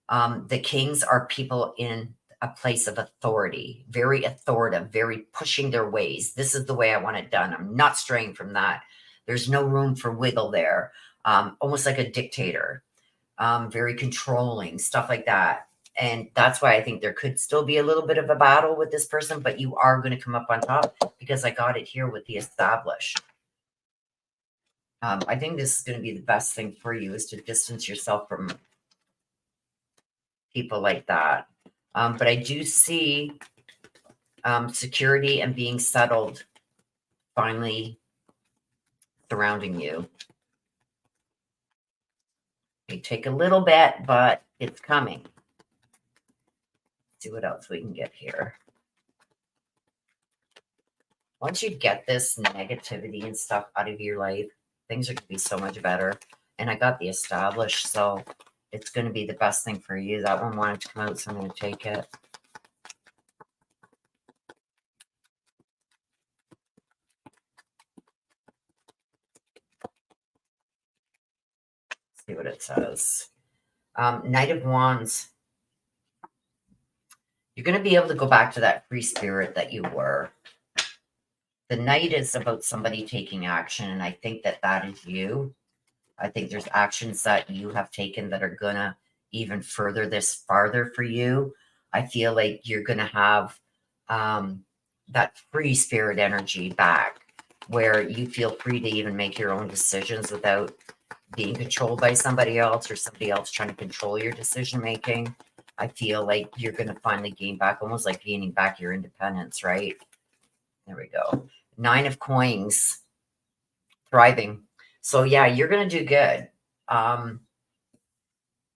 The kings are people in a place of authority, very authoritative, very pushing their ways. This is the way I want it done. I'm not straying from that. There's no room for wiggle there. Almost like a dictator, very controlling, stuff like that. And that's why I think there could still be a little bit of a battle with this person, but you are going to come up on top, because I got it here with the established. I think this is going to be the best thing for you, is to distance yourself from people like that. But I do see security and being settled finally surrounding you. It may take a little bit, but it's coming. Let's see what else we can get here. Once you get this negativity and stuff out of your life, things are going to be so much better. And I got the established, so it's going to be the best thing for you. That one wanted to come out, so I'm going to take it. See what it says. Knight of Wands. You're going to be able to go back to that free spirit that you were. The Knight is about somebody taking action, and I think that that is you. I think there's actions that you have taken that are going to even further this farther for you. I feel like you're going to have that free spirit energy back, where you feel free to even make your own decisions without being controlled by somebody else, or somebody else trying to control your decision making. I feel like you're going to finally gain back, almost like gaining back your independence, right? There we go. 9 of Coins. Thriving. So yeah, you're going to do good. As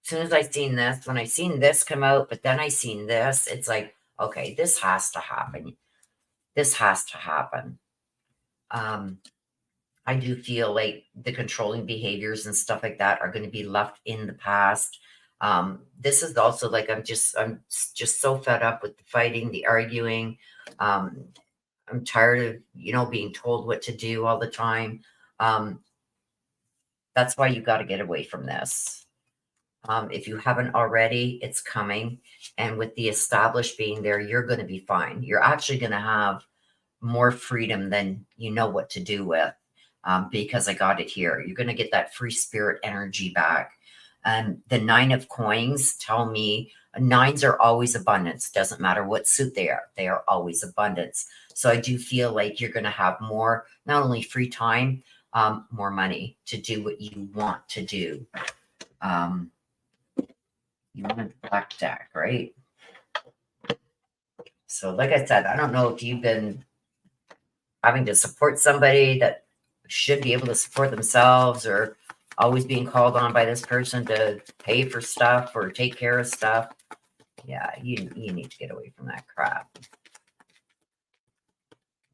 soon as I seen this, when I seen this come out, but then I seen this, it's like, okay, this has to happen. This has to happen. I do feel like the controlling behaviors and stuff like that are going to be left in the past. This is also like, I'm just so fed up with the fighting, the arguing. I'm tired of, being told what to do all the time. That's why you got to get away from this. If you haven't already, it's coming. And with the established being there, you're going to be fine. You're actually going to have more freedom than you know what to do with, because I got it here. You're going to get that free spirit energy back. And the 9 of Coins tell me 9s are always abundance. Doesn't matter what suit they are always abundance. So I do feel like you're going to have more, not only free time, more money to do what you want to do. You want a black deck, right? So like I said, I don't know if you've been having to support somebody that should be able to support themselves, or always being called on by this person to pay for stuff or take care of stuff. Yeah, you need to get away from that crap.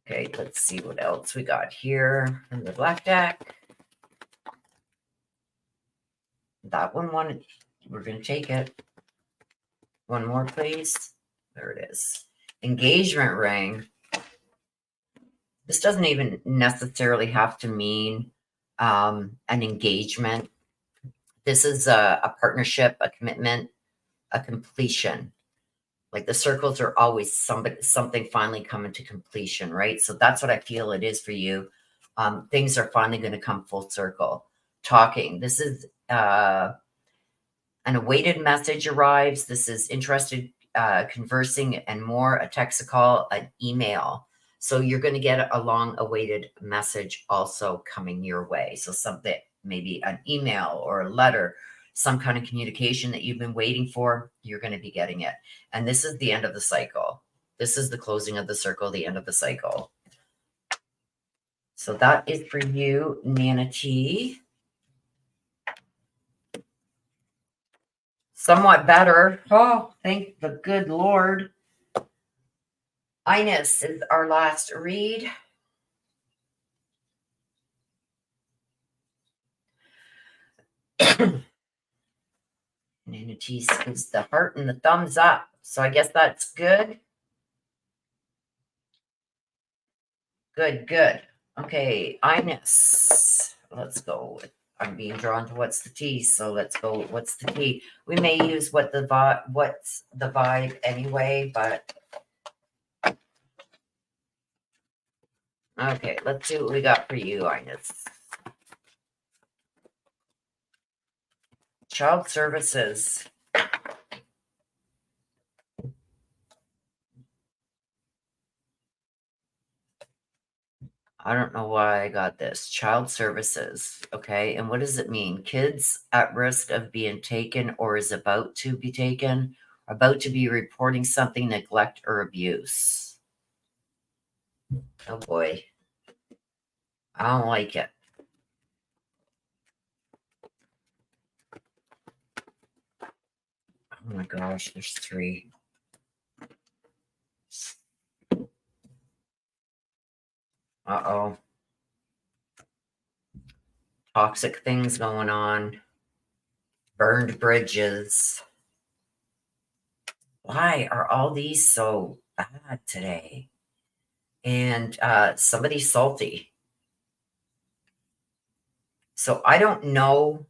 Okay, let's see what else we got here in the black deck. That one wanted, we're going to take it. One more, please. There it is. Engagement ring. This doesn't even necessarily have to mean an engagement. This is a partnership, a commitment, a completion. Like the circles are always something finally coming to completion, right? So that's what I feel it is for you. Things are finally going to come full circle. Talking. This is an awaited message arrives. This is interested conversing and more, a text, a call, an email. So you're going to get a long awaited message also coming your way. So something, maybe an email or a letter, some kind of communication that you've been waiting for, you're going to be getting it. And this is the end of the cycle. This is the closing of the circle, the end of the cycle. So that is for you, Nana T. Somewhat better. Oh, thank the good Lord. Ines is our last read. Nana T is the heart and the thumbs up. So I guess that's good. Good, good. Okay, Ines. Let's go with, I'm being drawn to what's the T, so let's go with what's the T. We may use what's the vibe anyway, but okay, let's see what we got for you, Ines. Child services. I don't know why I got this. Child services. Okay. And what does it mean? Kids at risk of being taken or is about to be taken, about to be reporting something, neglect or abuse. Oh boy. I don't like it. Oh my gosh, there's 3. Uh-oh. Toxic things going on. Burned bridges. Why are all these so bad today? And somebody's salty. So I don't know.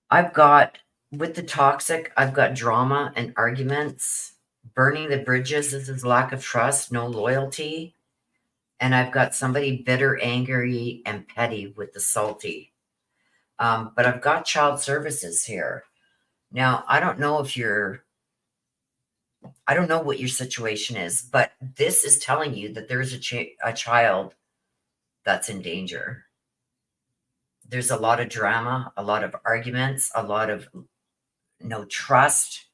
I've got, with the toxic, I've got drama and arguments. Burning the bridges, this is lack of trust, no loyalty. And I've got somebody bitter, angry, and petty with the salty. But I've got child services here. Now, I don't know what your situation is, but this is telling you that there's a child that's in danger. There's a lot of drama, a lot of arguments, a lot of no trust,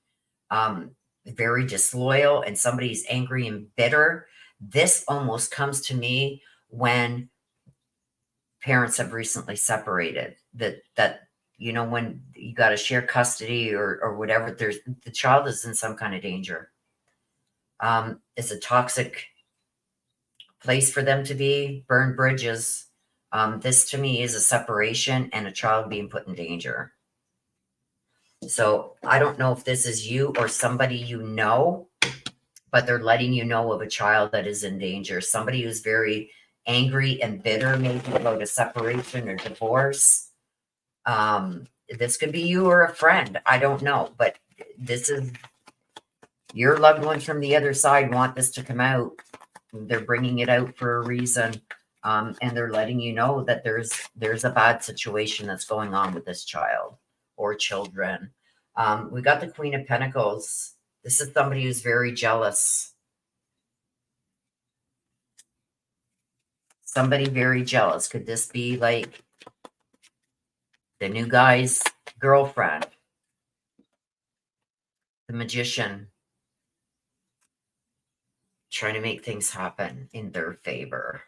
very disloyal, and somebody's angry and bitter. This almost comes to me when parents have recently separated, that when you got to share custody or whatever, the child is in some kind of danger. It's a toxic place for them to be. Burned bridges. This to me is a separation and a child being put in danger. So I don't know if this is you or somebody you know, but they're letting you know of a child that is in danger. Somebody who's very angry and bitter, maybe about a separation or divorce. This could be you or a friend. I don't know, but this is your loved ones from the other side want this to come out. They're bringing it out for a reason. And they're letting you know that there's a bad situation that's going on with this child or children. We got the Queen of Pentacles. This is somebody who's very jealous. Somebody very jealous. Could this be like the new guy's girlfriend? The Magician. Trying to make things happen in their favor.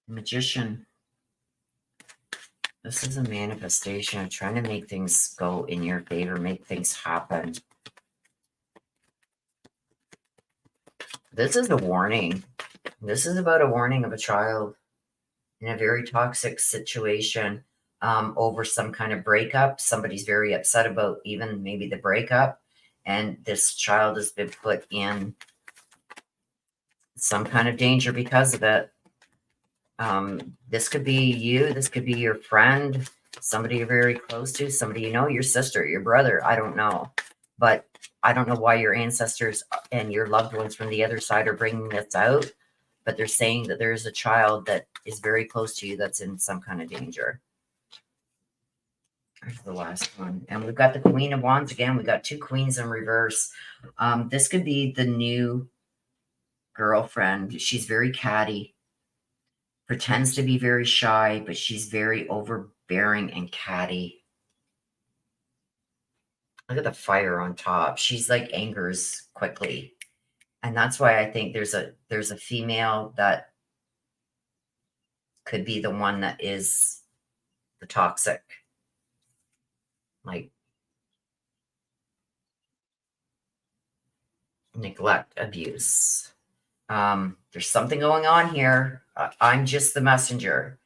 The Magician. This is a manifestation of trying to make things go in your favor, make things happen. This is a warning. This is about a warning of a child in a very toxic situation over some kind of breakup. Somebody's very upset about even maybe the breakup, and this child has been put in some kind of danger because of it. This could be you. This could be your friend, somebody you're very close to, somebody you know, your sister, your brother. I don't know. But I don't know why your ancestors and your loved ones from the other side are bringing this out. But they're saying that there is a child that is very close to you that's in some kind of danger. There's the last one. And we've got the Queen of Wands again. We got 2 queens in reverse. This could be the new girlfriend. She's very catty. Pretends to be very shy, but she's very overbearing and catty. Look at the fire on top. She's like angers quickly. And that's why I think there's a female that could be the one that is the toxic. Like neglect, abuse. There's something going on here. I'm just the messenger.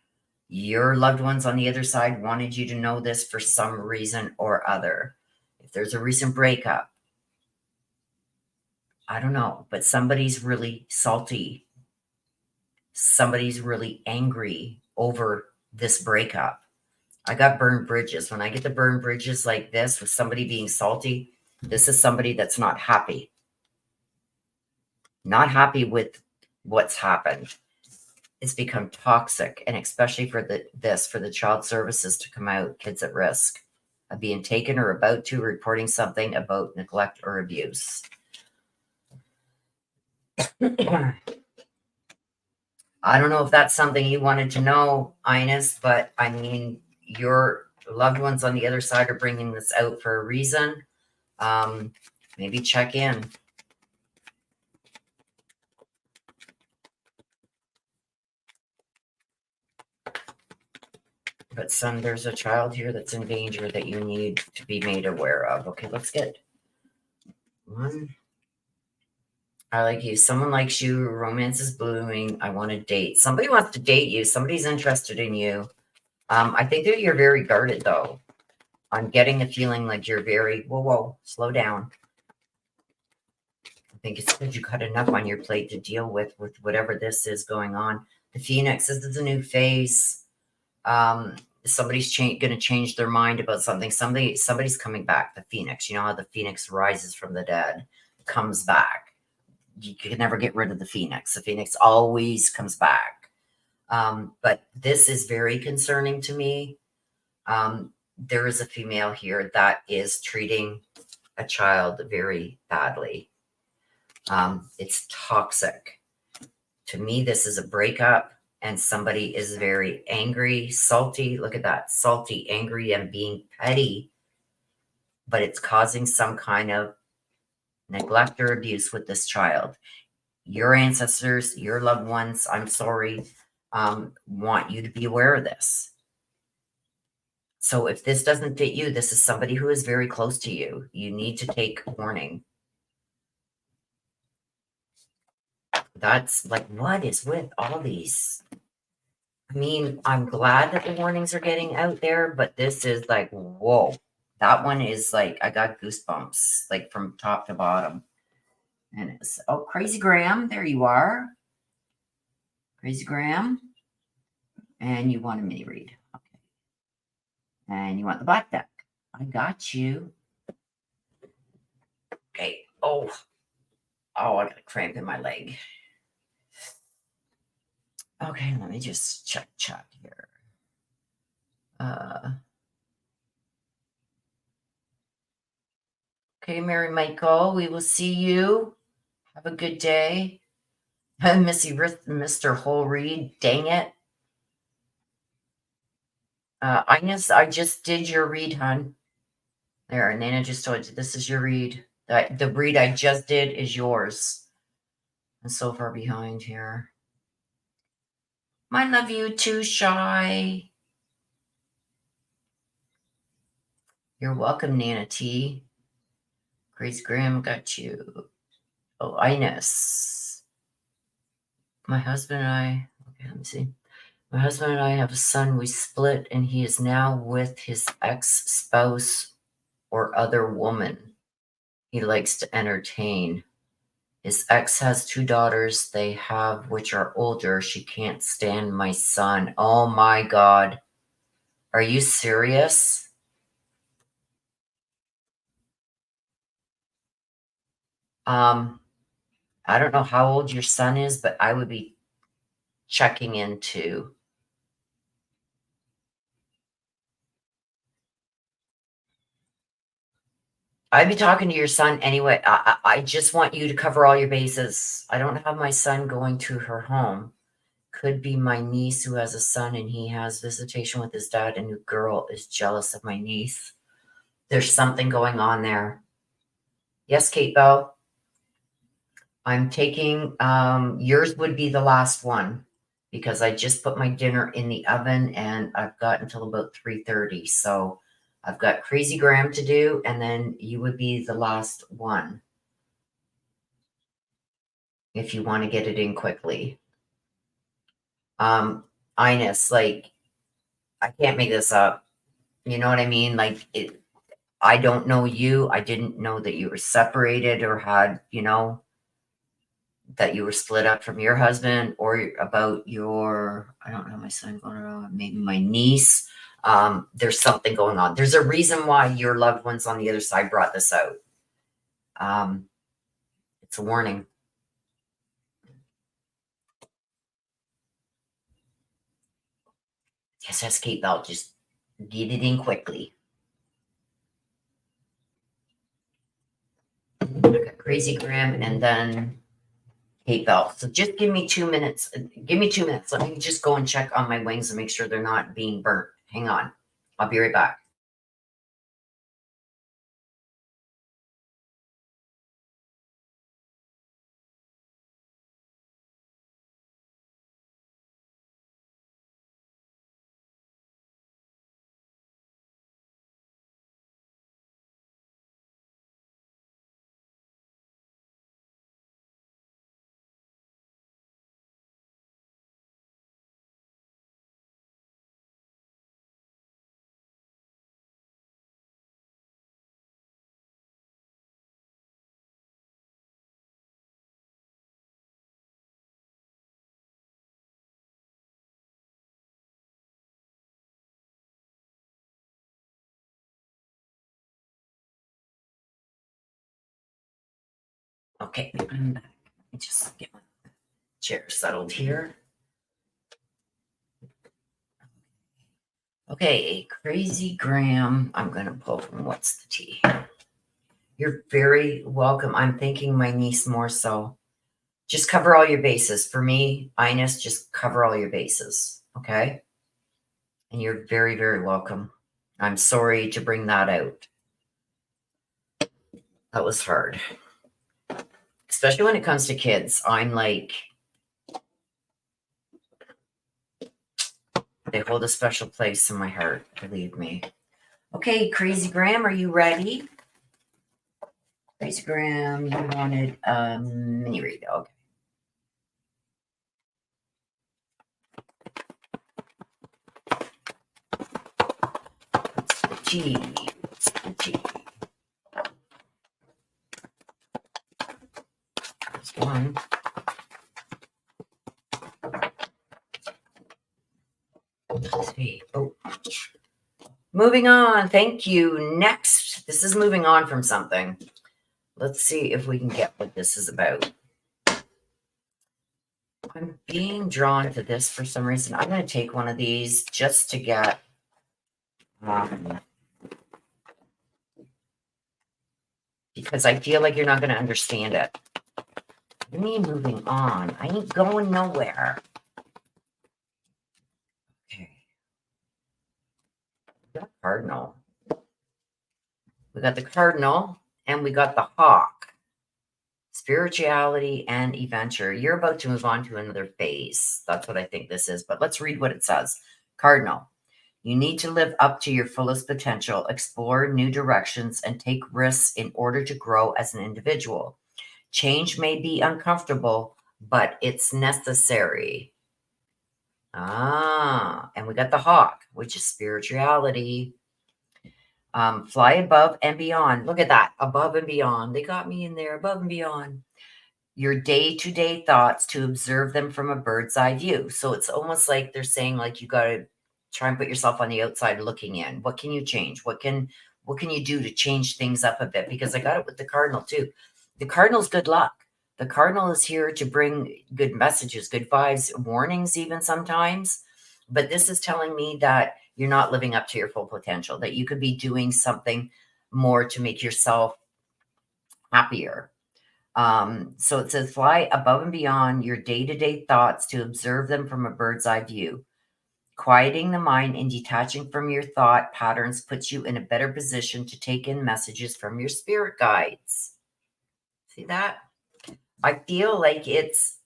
Your loved ones on the other side wanted you to know this for some reason or other. If there's a recent breakup, I don't know, but somebody's really salty. Somebody's really angry over this breakup. I got burned bridges. When I get to burn bridges like this with somebody being salty, this is somebody that's not happy. Not happy with what's happened. It's become toxic, and especially for the child services to come out, kids at risk of being taken or about to, reporting something about neglect or abuse. I don't know if that's something you wanted to know, Ines, but I mean, your loved ones on the other side are bringing this out for a reason. Maybe check in. But son, there's a child here that's in danger that you need to be made aware of. Okay, let's get one. I like you. Someone likes you. Romance is blooming. I want to date. Somebody wants to date you. Somebody's interested in you. I think that you're very guarded, though. I'm getting a feeling like you're very, whoa, slow down. I think it's because you got enough on your plate to deal with whatever this is going on. The Phoenix, this is a new phase. Somebody's going to change their mind about something. Somebody's coming back. The Phoenix, you know how the Phoenix rises from the dead, comes back. You can never get rid of the Phoenix. The Phoenix always comes back. But this is very concerning to me. There is a female here that is treating a child very badly. It's toxic. To me, this is a breakup, and somebody is very angry, salty. Look at that, salty, angry, and being petty. But it's causing some kind of neglect or abuse with this child. Your ancestors, your loved ones, I'm sorry, want you to be aware of this. So if this doesn't fit you, this is somebody who is very close to you. You need to take warning. That's like, what is with all these? I mean, I'm glad that the warnings are getting out there, but this is like, whoa. That one is like, I got goosebumps, like from top to bottom. And it's, oh, Crazy Graham, there you are. Crazy Graham. And you want a mini read. Okay. And you want the black deck. I got you. Okay. Oh, I got a cramp in my leg. Okay, let me just check here. Okay, Mary Michael, we will see you. Have a good day. Missy Mr. Whole Read, dang it. Ines, I just did your read, hon. There, Nana just told you this is your read. The read I just did is yours. I'm so far behind here. I love you too, Shy. You're welcome, Nana T. Grace Graham got you. Oh, Ines. My husband and I, okay, let me see. My husband and I have a son. We split, and he is now with his ex-spouse or other woman he likes to entertain. His ex has 2 daughters they have, which are older. She can't stand my son. Oh my God. Are you serious? I don't know how old your son is, but I would be checking into. I'd be talking to your son anyway. I just want you to cover all your bases. I don't have my son going to her home. could be my niece who has a son and he has visitation with his dad, and a girl is jealous of my niece. There's something going on there. Yes, Kate Bell. I'm taking, yours would be the last one because I just put my dinner in the oven and I've got until about 3:30. So I've got Crazy Graham to do, and then you would be the last one if you want to get it in quickly. Ines, like, I can't make this up. You know what I mean? Like, I don't know you. I didn't know that you were separated or had, that you were split up from your husband, or about your, I don't know, my son going around, maybe my niece. There's something going on. There's a reason why your loved ones on the other side brought this out. It's a warning. Yes, Kate Bell, just get it in quickly. I got Crazy Graham and then Kate Bell. So just give me 2 minutes. Give me 2 minutes. Let me just go and check on my wings and make sure they're not being burnt. Hang on. I'll be right back. Okay, I'm back. Let me just get my chair settled here. Okay, Crazy Graham. I'm going to pull from What's the Tea. You're very welcome. I'm thanking my niece more so. Just cover all your bases. For me, Ines, just cover all your bases. Okay? And you're very, very welcome. I'm sorry to bring that out. That was hard. Especially when it comes to kids. I'm like, they hold a special place in my heart, believe me. Okay, Crazy Graham, are you ready? Crazy Graham, you wanted a mini read. Okay. What's the G? What's the G? There's one. Let's see. Oh. Moving on. Thank you. Next. This is moving on from something. Let's see if we can get what this is about. I'm being drawn to this for some reason. I'm going to take one of these just to get because I feel like you're not going to understand it. What do you mean moving on? I ain't going nowhere. Okay. We got Cardinal. We got the Cardinal and we got the Hawk. Spirituality and adventure. You're about to move on to another phase. That's what I think this is. But let's read what it says. Cardinal. You need to live up to your fullest potential, explore new directions, and take risks in order to grow as an individual. Change may be uncomfortable, but it's necessary. And we got the Hawk, which is spirituality. Fly above and beyond. Look at that. Above and beyond. They got me in there. Above and beyond. Your day-to-day thoughts to observe them from a bird's eye view. So it's almost like they're saying, like, you got to try and put yourself on the outside looking in. What can you change? What can you do to change things up a bit? Because I got it with the Cardinal too. The Cardinal's good luck. The Cardinal is here to bring good messages, good vibes, warnings even sometimes. But this is telling me that you're not living up to your full potential, that you could be doing something more to make yourself happier. So it says, fly above and beyond your day-to-day thoughts to observe them from a bird's eye view. Quieting the mind and detaching from your thought patterns puts you in a better position to take in messages from your spirit guides. See that? I feel like it's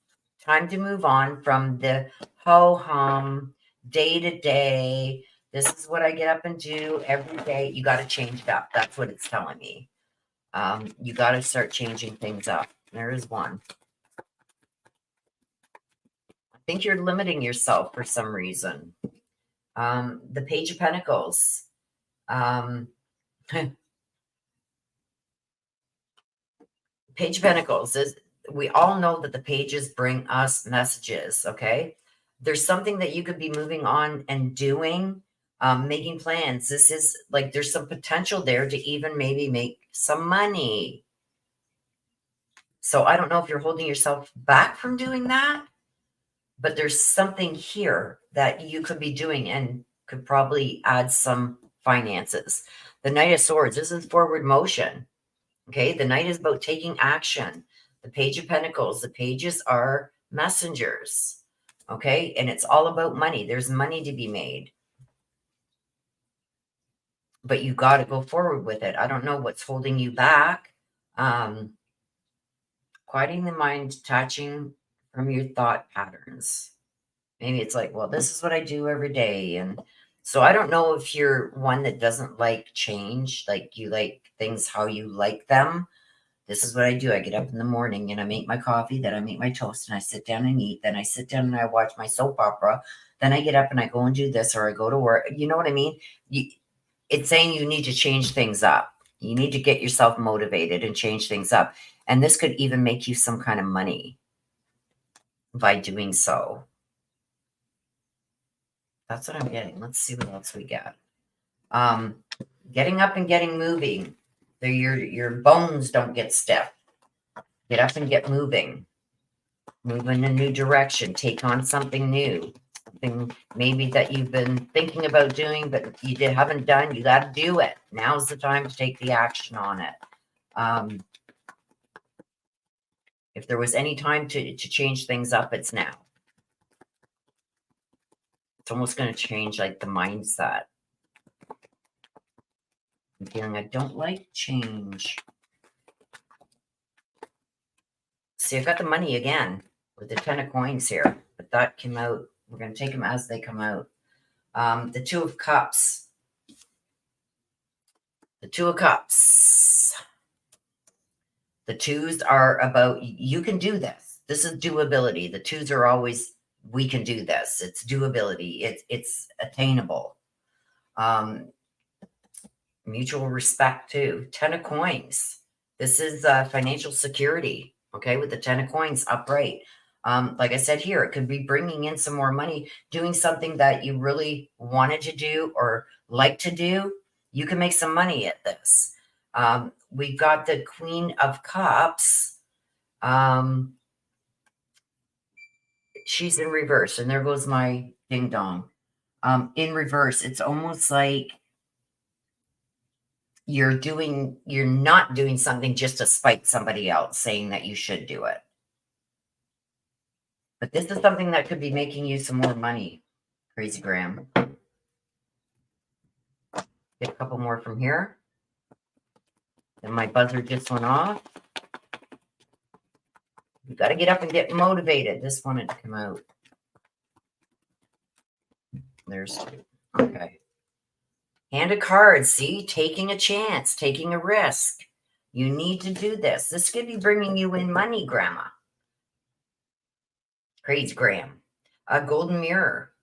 time to move on from the ho-hum, day-to-day. This is what I get up and do every day. You got to change it up. That's what it's telling me. You got to start changing things up. There is one. I think you're limiting yourself for some reason. The Page of Pentacles. Page of Pentacles is, we all know that the pages bring us messages, okay? There's something that you could be moving on and doing, making plans. This is like, there's some potential there to even maybe make some money. So I don't know if you're holding yourself back from doing that, but there's something here that you could be doing and could probably add some finances. The Knight of Swords, this is forward motion. Okay, the Knight is about taking action. The Page of Pentacles, the pages are messengers. Okay, and it's all about money. There's money to be made. But you got to go forward with it. I don't know what's holding you back. Quieting the mind, detaching from your thought patterns. Maybe it's like, well, this is what I do every day. And so I don't know if you're one that doesn't like change, like you like things how you like them. This is what I do. I get up in the morning and I make my coffee, then I make my toast and I sit down and eat. Then I sit down and I watch my soap opera. Then I get up and I go and do this, or I go to work. You know what I mean? It's saying you need to change things up. You need to get yourself motivated and change things up. And this could even make you some kind of money by doing so. That's what I'm getting. Let's see what else we got. Getting up and getting moving. So your bones don't get stiff. Get up and get moving. Move in a new direction. Take on something new. Something maybe that you've been thinking about doing, but you haven't done. You got to do it. Now's the time to take the action on it. If there was any time to change things up, it's now. It's almost going to change like the mindset. I'm feeling I don't like change. See, I've got the money again with the 10 of coins here, but that came out. We're going to take them as they come out. The Two of Cups. The Two of Cups. The twos are about, you can do this. This is doability. The twos are always, we can do this. It's doability. It's attainable. Mutual respect too. 10 of coins. This is financial security. Okay, with the 10 of coins upright. Like I said here, it could be bringing in some more money, doing something that you really wanted to do or like to do. You can make some money at this. We've got the Queen of Cups. She's in reverse, and there goes my ding dong. In reverse, it's almost like you're not doing something just to spite somebody else saying that you should do it. But this is something that could be making you some more money, Crazy Graham. Get a couple more from here. Then my buzzer just went off. You got to get up and get motivated. This wanted to come out. There's two. Okay. Hand of cards. See, taking a chance, taking a risk. You need to do this. This could be bringing you in money, Grandma. Crazy Graham. A golden mirror.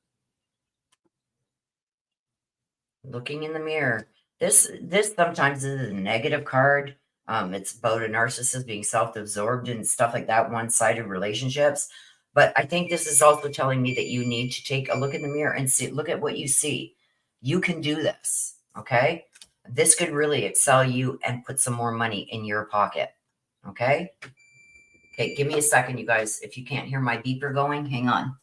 Looking in the mirror. This sometimes is a negative card. It's about a narcissist being self-absorbed and stuff like that, one-sided relationships. But I think this is also telling me that you need to take a look in the mirror and see, look at what you see. You can do this, okay? This could really excel you and put some more money in your pocket, okay? Okay, give me a second, you guys. If you can't hear my beeper going, hang on.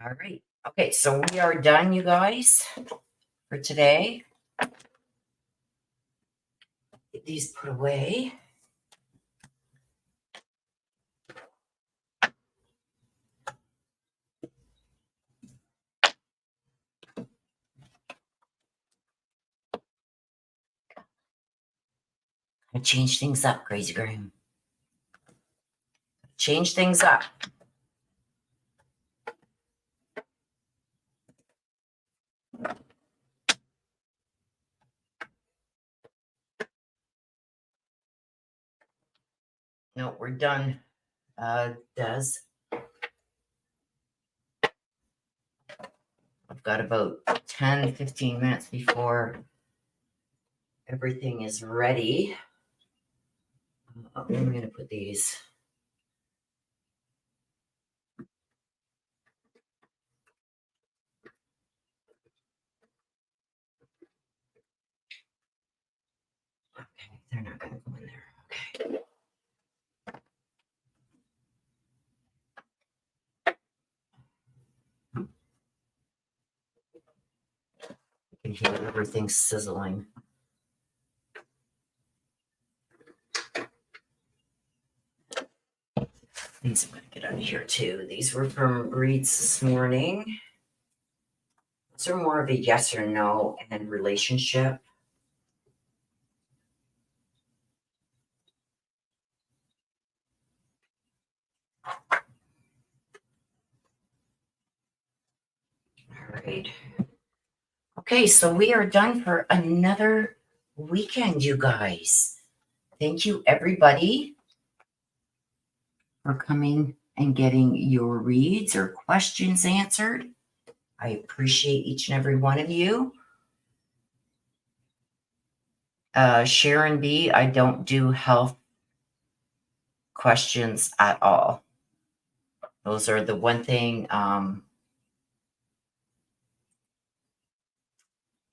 All right. Okay, so we are done, you guys, for today. Get these put away. I change things up, Crazy Graham. Change things up. No, we're done, Des. I've got about 10, 15 minutes before everything is ready. I'm going to put these. Okay, they're not going to go in there. Okay. You can hear everything sizzling. These I'm going to get out of here too. These were from reads this morning. Those are more of a yes or no and relationship. All right. Okay, so we are done for another weekend, you guys. Thank you, everybody, for coming and getting your reads or questions answered. I appreciate each and every one of you. Sharon B., I don't do health questions at all. Those are the one thing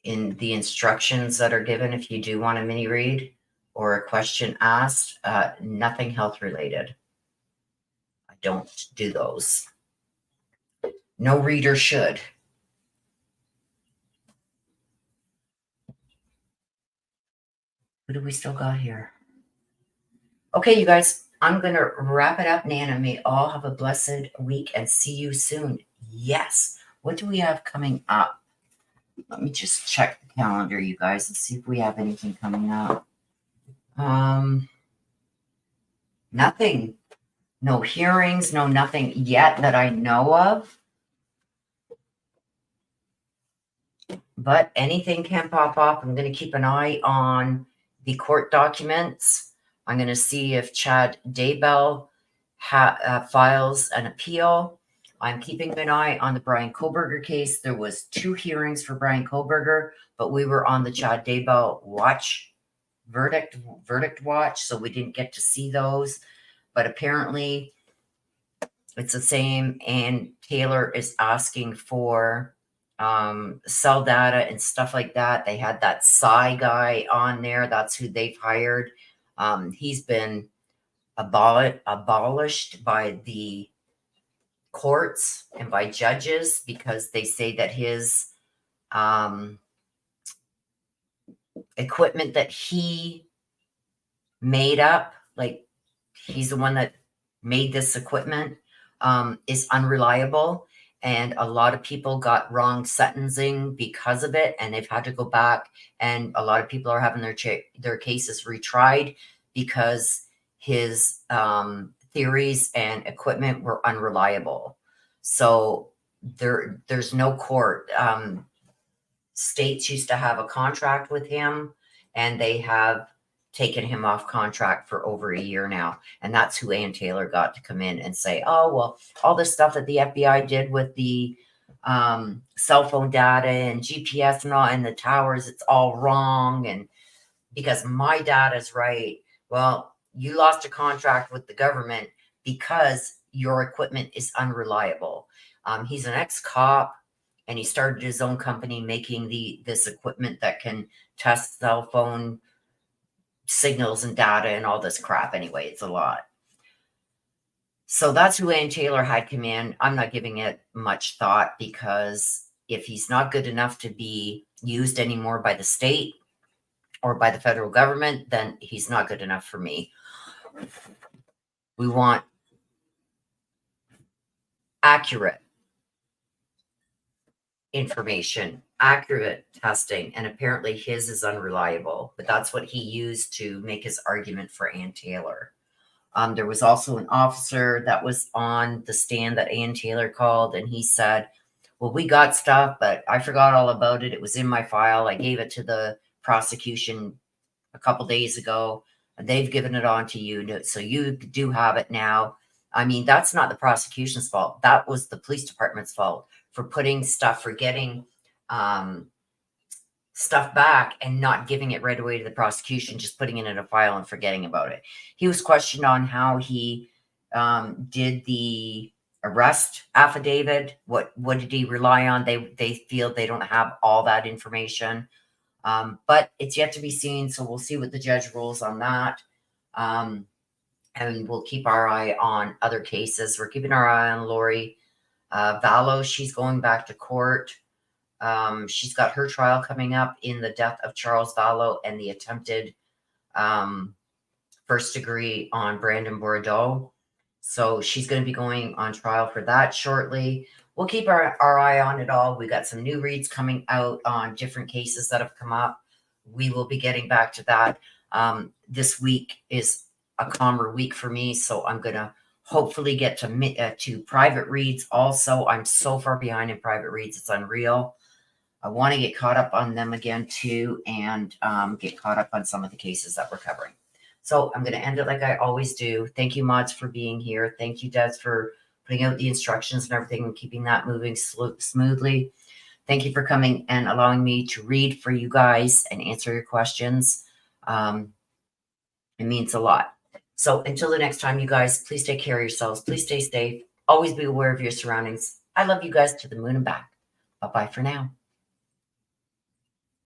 in the instructions that are given if you do want a mini read or a question asked, nothing health related. I don't do those. No reader should. Who do we still got here? Okay, you guys, I'm going to wrap it up. Nana, may all have a blessed week and see you soon. Yes. What do we have coming up? Let me just check the calendar, you guys, and see if we have anything coming up. Nothing. No hearings, no nothing yet that I know of. But anything can pop up. I'm going to keep an eye on the court documents. I'm going to see if Chad Daybell files an appeal. I'm keeping an eye on the Brian Koberger case. There was 2 hearings for Brian Koberger, but we were on the Chad Daybell verdict watch, so we didn't get to see those. But apparently it's the same, and Taylor is asking for cell data and stuff like that. They had that Psy guy on there. That's who they've hired. He's been abolished by the courts and by judges because they say that his equipment that he made up, like he's the one that made this equipment, is unreliable. And a lot of people got wrong sentencing because of it, and they've had to go back. And a lot of people are having their cases retried because his theories and equipment were unreliable. So there's no court. States used to have a contract with him, and they have taken him off contract for over a year now. And that's who Ann Taylor got to come in and say, oh, well, all this stuff that the FBI did with the cell phone data and GPS and all, and the towers, it's all wrong. And because my data is right. Well, you lost a contract with the government because your equipment is unreliable. He's an ex-cop, and he started his own company making this equipment that can test cell phone signals and data and all this crap. Anyway, it's a lot. So that's who Ann Taylor had come in. I'm not giving it much thought because if he's not good enough to be used anymore by the state or by the federal government, then he's not good enough for me. We want accurate information, accurate testing, and apparently his is unreliable, but that's what he used to make his argument for Ann Taylor. There was also an officer that was on the stand that Ann Taylor called, and he said, well, we got stuff, but I forgot all about it. It was in my file. I gave it to the prosecution a couple days ago, and they've given it on to you. So you do have it now. I mean, that's not the prosecution's fault. That was the police department's fault for putting stuff, for getting stuff back and not giving it right away to the prosecution, just putting it in a file and forgetting about it. He was questioned on how he did the arrest affidavit. What did he rely on? They feel they don't have all that information, but it's yet to be seen. So we'll see what the judge rules on that. And we'll keep our eye on other cases. We're keeping our eye on Lori Vallow. She's going back to court. She's got her trial coming up in the death of Charles Vallow and the attempted first degree on Brandon Bordeaux. So she's going to be going on trial for that shortly. We'll keep our eye on it all. We got some new reads coming out on different cases that have come up. We will be getting back to that. This week is a calmer week for me, so I'm going to hopefully get to private reads also. I'm so far behind in private reads. It's unreal. I want to get caught up on them again too, and get caught up on some of the cases that we're covering. So I'm going to end it like I always do. Thank you, mods, for being here. Thank you, Des, for putting out the instructions and everything and keeping that moving smoothly. Thank you for coming and allowing me to read for you guys and answer your questions. It means a lot. So until the next time, you guys, please take care of yourselves. Please stay safe. Always be aware of your surroundings. I love you guys to the moon and back. Bye-bye for now.